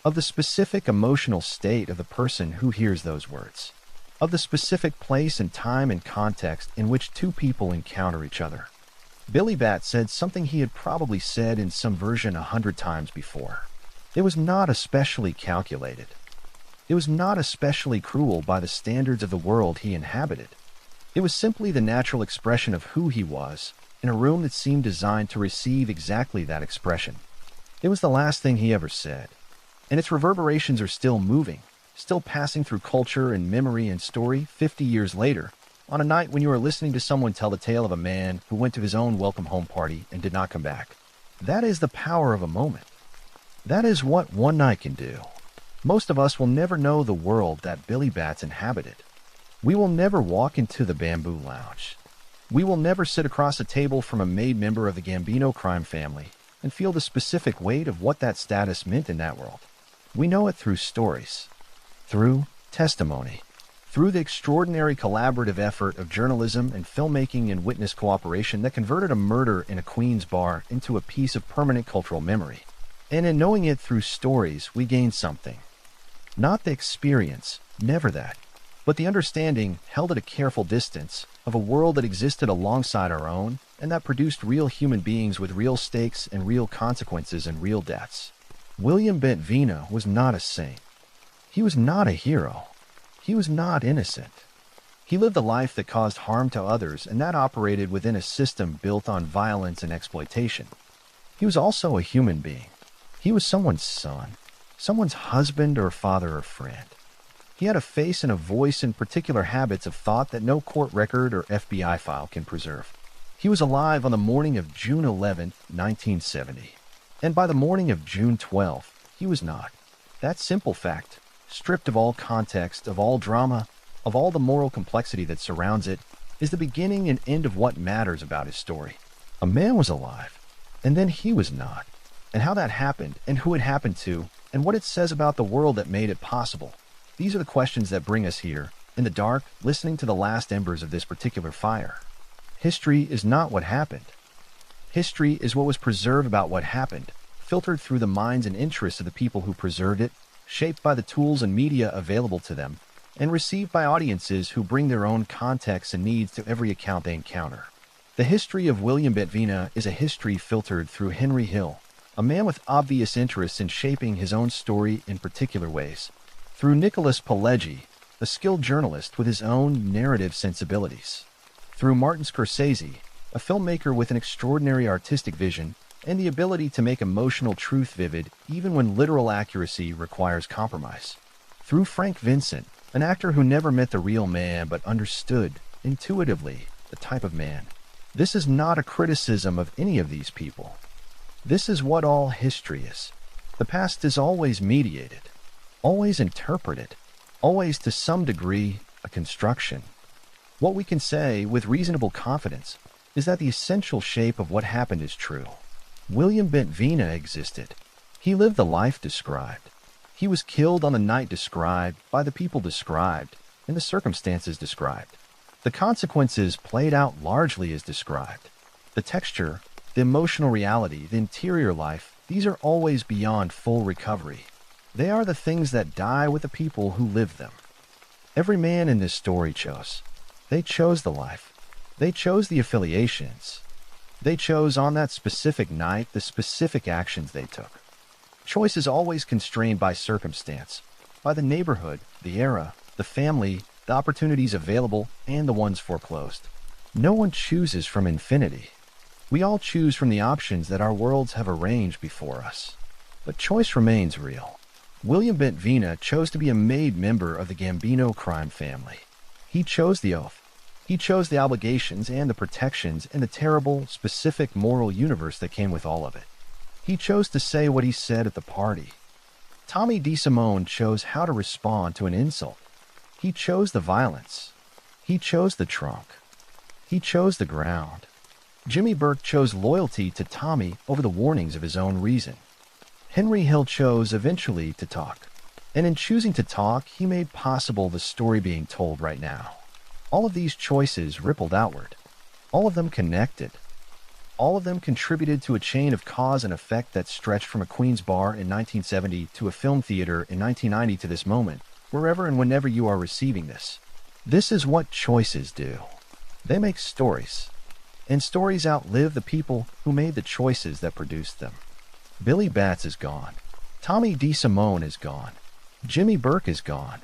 Of the specific emotional state of the person who hears those words. Of the specific place and time and context in which two people encounter each other. Billy Bat said something he had probably said in some version 100 times before. It was not especially calculated. It was not especially cruel by the standards of the world he inhabited. It was simply the natural expression of who he was, in a room that seemed designed to receive exactly that expression. It was the last thing he ever said. And its reverberations are still moving, still passing through culture and memory and story 50 years later, on a night when you are listening to someone tell the tale of a man who went to his own welcome home party and did not come back. That is the power of a moment. That is what one night can do. Most of us will never know the world that Billy Bats inhabited. We will never walk into the Bamboo Lounge. We will never sit across a table from a made member of the Gambino crime family and feel the specific weight of what that status meant in that world. We know it through stories, through testimony, through the extraordinary collaborative effort of journalism and filmmaking and witness cooperation that converted a murder in a Queens bar into a piece of permanent cultural memory. And in knowing it through stories, we gain something. Not the experience, never that, but the understanding, held at a careful distance, of a world that existed alongside our own and that produced real human beings with real stakes and real consequences and real deaths. William Bentvena was not a saint. He was not a hero. He was not innocent. He lived a life that caused harm to others and that operated within a system built on violence and exploitation. He was also a human being. He was someone's son, someone's husband or father or friend. He had a face and a voice and particular habits of thought that no court record or FBI file can preserve. He was alive on the morning of June 11, 1970. And by the morning of June 12, he was not. That simple fact, stripped of all context, of all drama, of all the moral complexity that surrounds it, is the beginning and end of what matters about his story. A man was alive, and then he was not. And how that happened, and who it happened to, and what it says about the world that made it possible. These are the questions that bring us here, in the dark, listening to the last embers of this particular fire. History is not what happened. History is what was preserved about what happened, filtered through the minds and interests of the people who preserved it, shaped by the tools and media available to them, and received by audiences who bring their own contexts and needs to every account they encounter. The history of William Bentvena is a history filtered through Henry Hill, a man with obvious interests in shaping his own story in particular ways, through Nicholas Pileggi, a skilled journalist with his own narrative sensibilities, through Martin Scorsese, a filmmaker with an extraordinary artistic vision and the ability to make emotional truth vivid even when literal accuracy requires compromise, through Frank Vincent, an actor who never met the real man but understood, intuitively, the type of man. This is not a criticism of any of these people. This is what all history is. The past is always mediated, always interpreted, always to some degree a construction. What we can say with reasonable confidence is that the essential shape of what happened is true. William Bentvena existed. He lived the life described. He was killed on the night described, by the people described, in the circumstances described. The consequences played out largely as described. The texture, the emotional reality, the interior life, these are always beyond full recovery. They are the things that die with the people who live them. Every man in this story chose. They chose the life. They chose the affiliations. They chose on that specific night the specific actions they took. Choice is always constrained by circumstance, by the neighborhood, the era, the family, the opportunities available, and the ones foreclosed. No one chooses from infinity. We all choose from the options that our worlds have arranged before us. But choice remains real. William Bentvena chose to be a made member of the Gambino crime family. He chose the oath. He chose the obligations and the protections and the terrible, specific moral universe that came with all of it. He chose to say what he said at the party. Tommy DeSimone chose how to respond to an insult. He chose the violence. He chose the trunk. He chose the ground. Jimmy Burke chose loyalty to Tommy over the warnings of his own reason. Henry Hill chose eventually to talk. And in choosing to talk, he made possible the story being told right now. All of these choices rippled outward. All of them connected. All of them contributed to a chain of cause and effect that stretched from a Queens bar in 1970 to a film theater in 1990 to this moment, wherever and whenever you are receiving this. This is what choices do. They make stories. And stories outlive the people who made the choices that produced them. Billy Batts is gone. Tommy DeSimone is gone. Jimmy Burke is gone.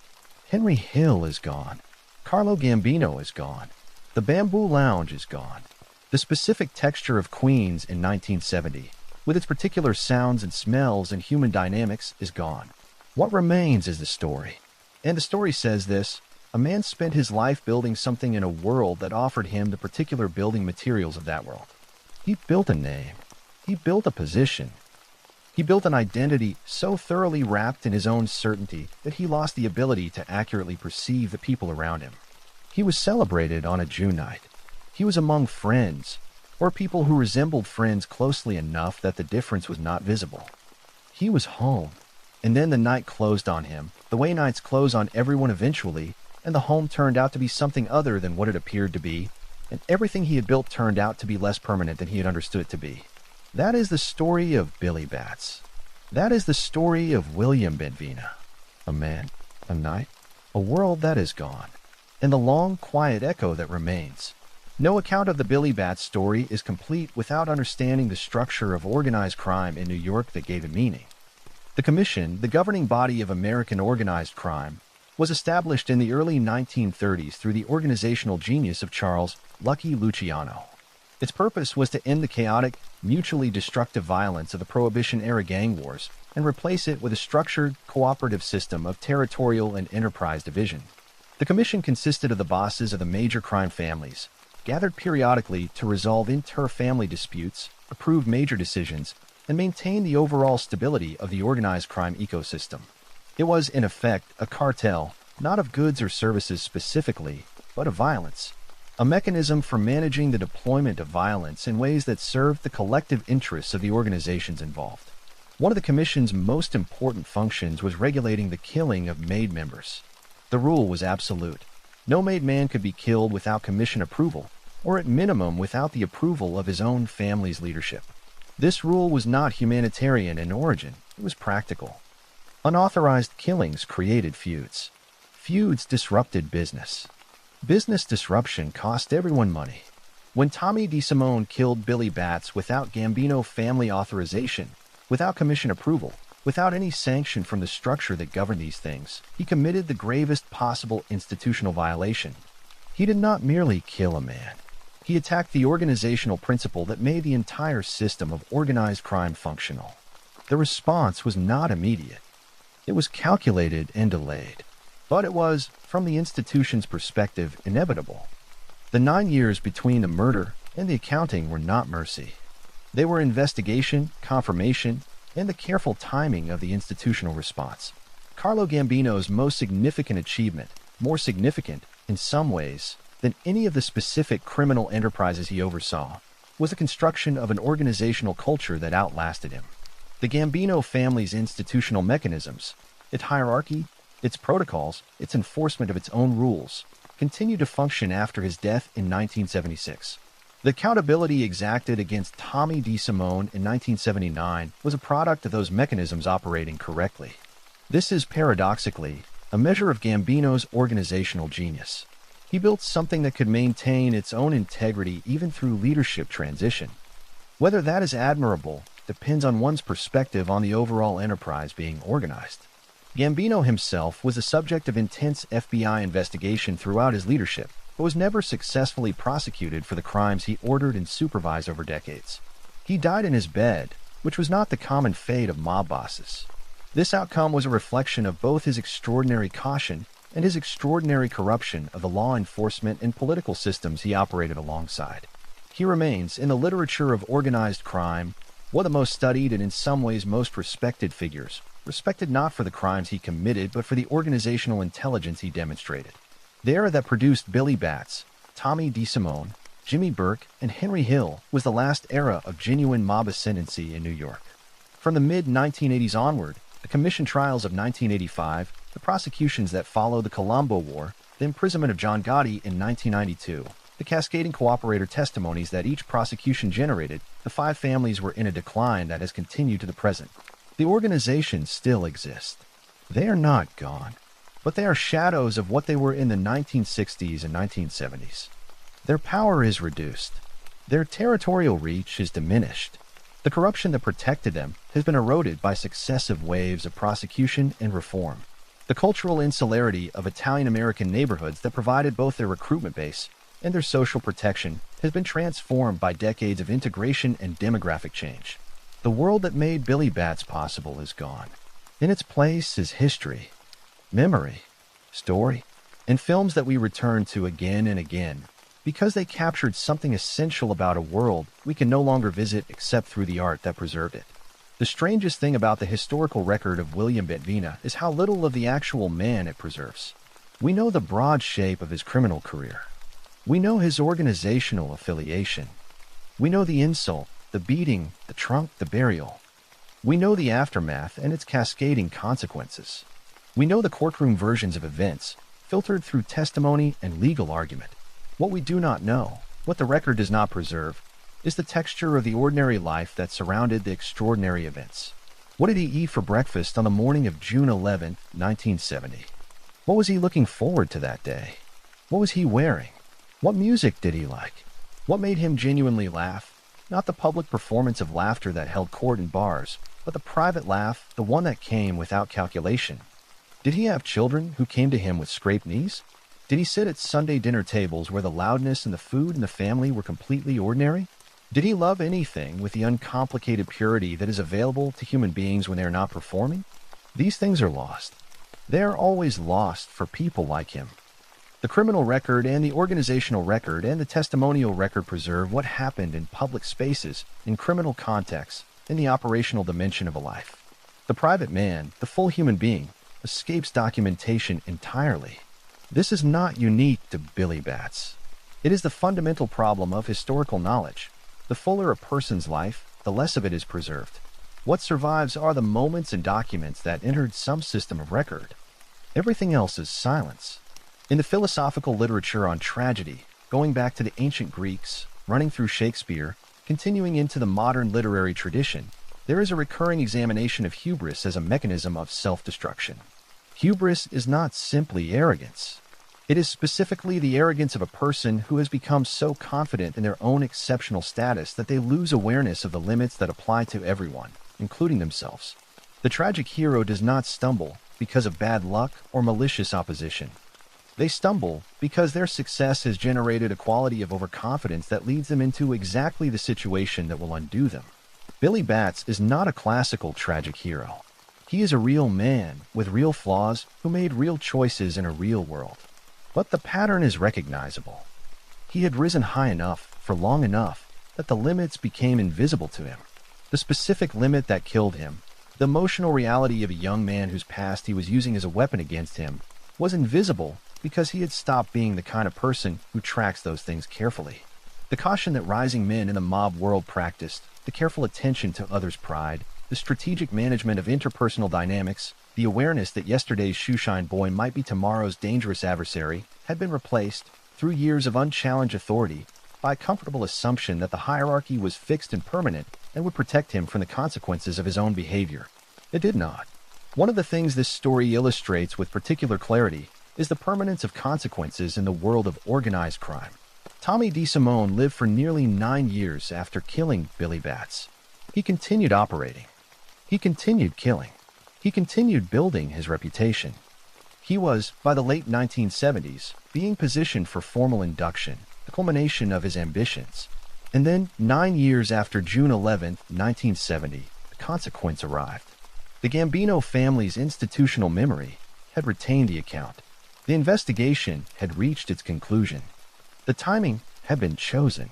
Henry Hill is gone. Carlo Gambino is gone. The Bamboo Lounge is gone. The specific texture of Queens in 1970, with its particular sounds and smells and human dynamics, is gone. What remains is the story. And the story says this: a man spent his life building something in a world that offered him the particular building materials of that world. He built a name. He built a position. He built an identity so thoroughly wrapped in his own certainty that he lost the ability to accurately perceive the people around him. He was celebrated on a June night. He was among friends, or people who resembled friends closely enough that the difference was not visible. He was home, and then the night closed on him, the way nights close on everyone eventually, and the home turned out to be something other than what it appeared to be, and everything he had built turned out to be less permanent than he had understood it to be. That is the story of Billy Bats. That is the story of William Bentvena. A man, a night, a world that is gone, and the long, quiet echo that remains. No account of the Billy Bats story is complete without understanding the structure of organized crime in New York that gave it meaning. The Commission, the governing body of American organized crime, was established in the early 1930s through the organizational genius of Charles "Lucky" Luciano. Its purpose was to end the chaotic, mutually destructive violence of the Prohibition-era gang wars and replace it with a structured, cooperative system of territorial and enterprise division. The Commission consisted of the bosses of the major crime families, gathered periodically to resolve inter-family disputes, approve major decisions, and maintain the overall stability of the organized crime ecosystem. It was, in effect, a cartel, not of goods or services specifically, but of violence. A mechanism for managing the deployment of violence in ways that served the collective interests of the organizations involved. One of the Commission's most important functions was regulating the killing of made members. The rule was absolute. No made man could be killed without Commission approval, or at minimum without the approval of his own family's leadership. This rule was not humanitarian in origin, it was practical. Unauthorized killings created feuds. Feuds disrupted business. Business disruption cost everyone money. When Tommy DeSimone killed Billy Bats without Gambino family authorization, without Commission approval, without any sanction from the structure that governed these things, he committed the gravest possible institutional violation. He did not merely kill a man. He attacked the organizational principle that made the entire system of organized crime functional. The response was not immediate. It was calculated and delayed. But it was, from the institution's perspective, inevitable. The 9 years between the murder and the accounting were not mercy. They were investigation, confirmation, and the careful timing of the institutional response. Carlo Gambino's most significant achievement, more significant, in some ways, than any of the specific criminal enterprises he oversaw, was the construction of an organizational culture that outlasted him. The Gambino family's institutional mechanisms, its hierarchy, its protocols, its enforcement of its own rules, continued to function after his death in 1976. The accountability exacted against Tommy DeSimone in 1979 was a product of those mechanisms operating correctly. This is, paradoxically, a measure of Gambino's organizational genius. He built something that could maintain its own integrity even through leadership transition. Whether that is admirable depends on one's perspective on the overall enterprise being organized. Gambino himself was the subject of intense FBI investigation throughout his leadership, but was never successfully prosecuted for the crimes he ordered and supervised over decades. He died in his bed, which was not the common fate of mob bosses. This outcome was a reflection of both his extraordinary caution and his extraordinary corruption of the law enforcement and political systems he operated alongside. He remains, in the literature of organized crime, one of the most studied and in some ways most respected figures, respected not for the crimes he committed but for the organizational intelligence he demonstrated. The era that produced Billy Bats, Tommy DeSimone, Jimmy Burke, and Henry Hill was the last era of genuine mob ascendancy in New York. From the mid-1980s onward, the Commission trials of 1985, the prosecutions that followed the Colombo War, the imprisonment of John Gotti in 1992, the cascading cooperator testimonies that each prosecution generated, the five families were in a decline that has continued to the present. The organizations still exist. They are not gone, but they are shadows of what they were in the 1960s and 1970s. Their power is reduced. Their territorial reach is diminished. The corruption that protected them has been eroded by successive waves of prosecution and reform. The cultural insularity of Italian-American neighborhoods that provided both their recruitment base and their social protection has been transformed by decades of integration and demographic change. The world that made Billy Bats possible is gone. In its place is history, memory, story, and films that we return to again and again because they captured something essential about a world we can no longer visit except through the art that preserved it. The strangest thing about the historical record of William Bentvena is how little of the actual man it preserves. We know the broad shape of his criminal career. We know his organizational affiliation. We know the insult, the beating, the trunk, the burial. We know the aftermath and its cascading consequences. We know the courtroom versions of events, filtered through testimony and legal argument. What we do not know, what the record does not preserve, is the texture of the ordinary life that surrounded the extraordinary events. What did he eat for breakfast on the morning of June 11, 1970? What was he looking forward to that day? What was he wearing? What music did he like? What made him genuinely laugh? Not the public performance of laughter that held court in bars, but the private laugh, the one that came without calculation. Did he have children who came to him with scraped knees? Did he sit at Sunday dinner tables where the loudness and the food and the family were completely ordinary? Did he love anything with the uncomplicated purity that is available to human beings when they are not performing? These things are lost. They are always lost for people like him. The criminal record and the organizational record and the testimonial record preserve what happened in public spaces, in criminal contexts, in the operational dimension of a life. The private man, the full human being, escapes documentation entirely. This is not unique to Billy Batts. It is the fundamental problem of historical knowledge. The fuller a person's life, the less of it is preserved. What survives are the moments and documents that entered some system of record. Everything else is silence. In the philosophical literature on tragedy, going back to the ancient Greeks, running through Shakespeare, continuing into the modern literary tradition, there is a recurring examination of hubris as a mechanism of self-destruction. Hubris is not simply arrogance. It is specifically the arrogance of a person who has become so confident in their own exceptional status that they lose awareness of the limits that apply to everyone, including themselves. The tragic hero does not stumble because of bad luck or malicious opposition. They stumble because their success has generated a quality of overconfidence that leads them into exactly the situation that will undo them. Billy Batts is not a classical tragic hero. He is a real man with real flaws who made real choices in a real world. But the pattern is recognizable. He had risen high enough for long enough that the limits became invisible to him. The specific limit that killed him, the emotional reality of a young man whose past he was using as a weapon against him, was invisible because he had stopped being the kind of person who tracks those things carefully. The caution that rising men in the mob world practiced, the careful attention to others' pride, the strategic management of interpersonal dynamics, the awareness that yesterday's shoeshine boy might be tomorrow's dangerous adversary, had been replaced, through years of unchallenged authority, by a comfortable assumption that the hierarchy was fixed and permanent and would protect him from the consequences of his own behavior. It did not. One of the things this story illustrates with particular clarity is the permanence of consequences in the world of organized crime. Tommy DeSimone lived for nearly 9 years after killing Billy Batts. He continued operating. He continued killing. He continued building his reputation. He was, by the late 1970s, being positioned for formal induction, the culmination of his ambitions. And then, 9 years after June 11, 1970, the consequence arrived. The Gambino family's institutional memory had retained the account. The investigation had reached its conclusion. The timing had been chosen.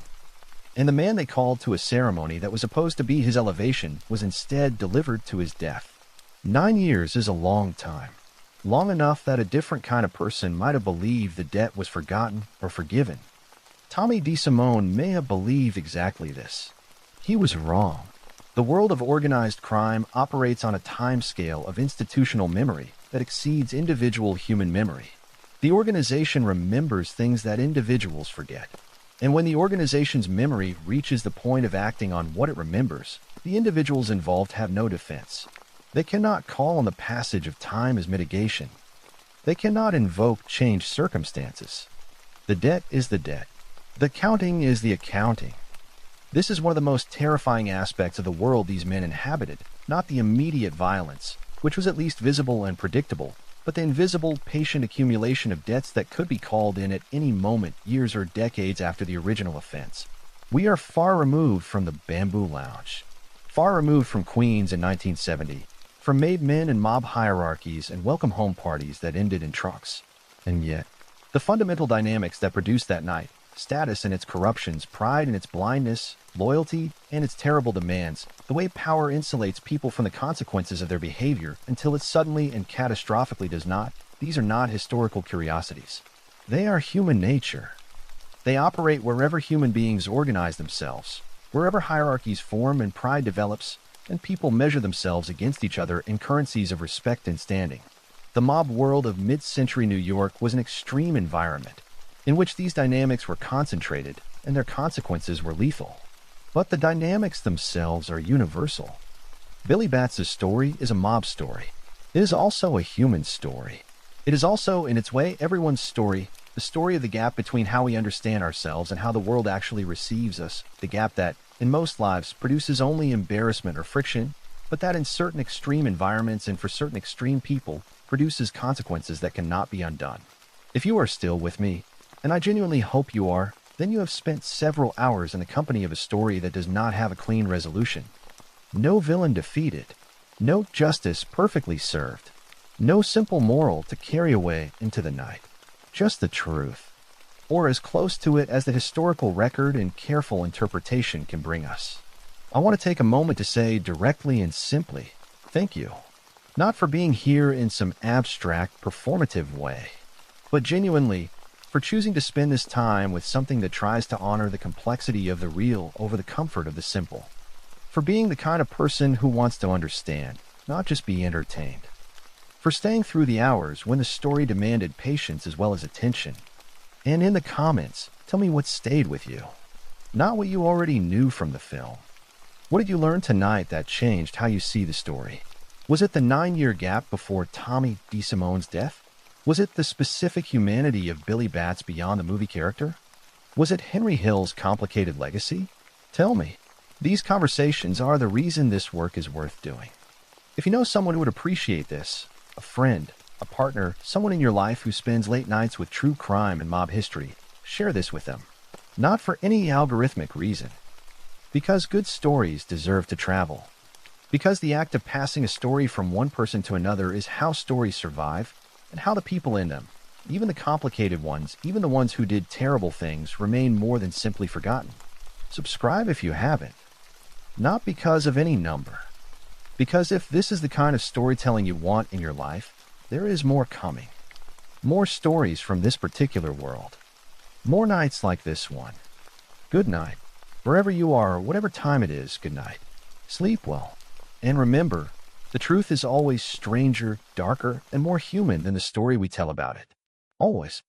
And the man they called to a ceremony that was supposed to be his elevation was instead delivered to his death. 9 years is a long time. Long enough that a different kind of person might have believed the debt was forgotten or forgiven. Tommy DeSimone may have believed exactly this. He was wrong. The world of organized crime operates on a time scale of institutional memory that exceeds individual human memory. The organization remembers things that individuals forget. And when the organization's memory reaches the point of acting on what it remembers, the individuals involved have no defense. They cannot call on the passage of time as mitigation. They cannot invoke changed circumstances. The debt is the debt. The accounting is the accounting. This is one of the most terrifying aspects of the world these men inhabited, not the immediate violence, which was at least visible and predictable, but the invisible, patient accumulation of debts that could be called in at any moment, years or decades after the original offense. We are far removed from the Bamboo Lounge, far removed from Queens in 1970, from made men and mob hierarchies and welcome home parties that ended in trucks. And yet, the fundamental dynamics that produced that night, status and its corruptions, pride and its blindness, loyalty and its terrible demands, the way power insulates people from the consequences of their behavior until it suddenly and catastrophically does not, these are not historical curiosities. They are human nature. They operate wherever human beings organize themselves, wherever hierarchies form and pride develops, and people measure themselves against each other in currencies of respect and standing. The mob world of mid-century New York was an extreme environment, in which these dynamics were concentrated and their consequences were lethal. But the dynamics themselves are universal. Billy Batts' story is a mob story. It is also a human story. It is also, in its way, everyone's story, the story of the gap between how we understand ourselves and how the world actually receives us, the gap that, in most lives, produces only embarrassment or friction, but that in certain extreme environments and for certain extreme people, produces consequences that cannot be undone. If you are still with me, and I genuinely hope you are, then you have spent several hours in the company of a story that does not have a clean resolution. No villain defeated. No justice perfectly served. No simple moral to carry away into the night. Just the truth. Or as close to it as the historical record and careful interpretation can bring us. I want to take a moment to say directly and simply, thank you. Not for being here in some abstract, performative way, but genuinely, for choosing to spend this time with something that tries to honor the complexity of the real over the comfort of the simple. For being the kind of person who wants to understand, not just be entertained. For staying through the hours when the story demanded patience as well as attention. And in the comments, tell me what stayed with you. Not what you already knew from the film. What did you learn tonight that changed how you see the story? Was it the 9-year gap before Tommy DeSimone's death? Was it the specific humanity of Billy Batts beyond the movie character? Was it Henry Hill's complicated legacy? Tell me. These conversations are the reason this work is worth doing. If you know someone who would appreciate this, a friend, a partner, someone in your life who spends late nights with true crime and mob history, share this with them. Not for any algorithmic reason. Because good stories deserve to travel. Because the act of passing a story from one person to another is how stories survive, and how the people in them, even the complicated ones, even the ones who did terrible things, remain more than simply forgotten. Subscribe if you haven't. Not because of any number. Because if this is the kind of storytelling you want in your life, there is more coming. More stories from this particular world. More nights like this one. Good night. Wherever you are, whatever time it is, good night. Sleep well. And remember, the truth is always stranger, darker, and more human than the story we tell about it. Always.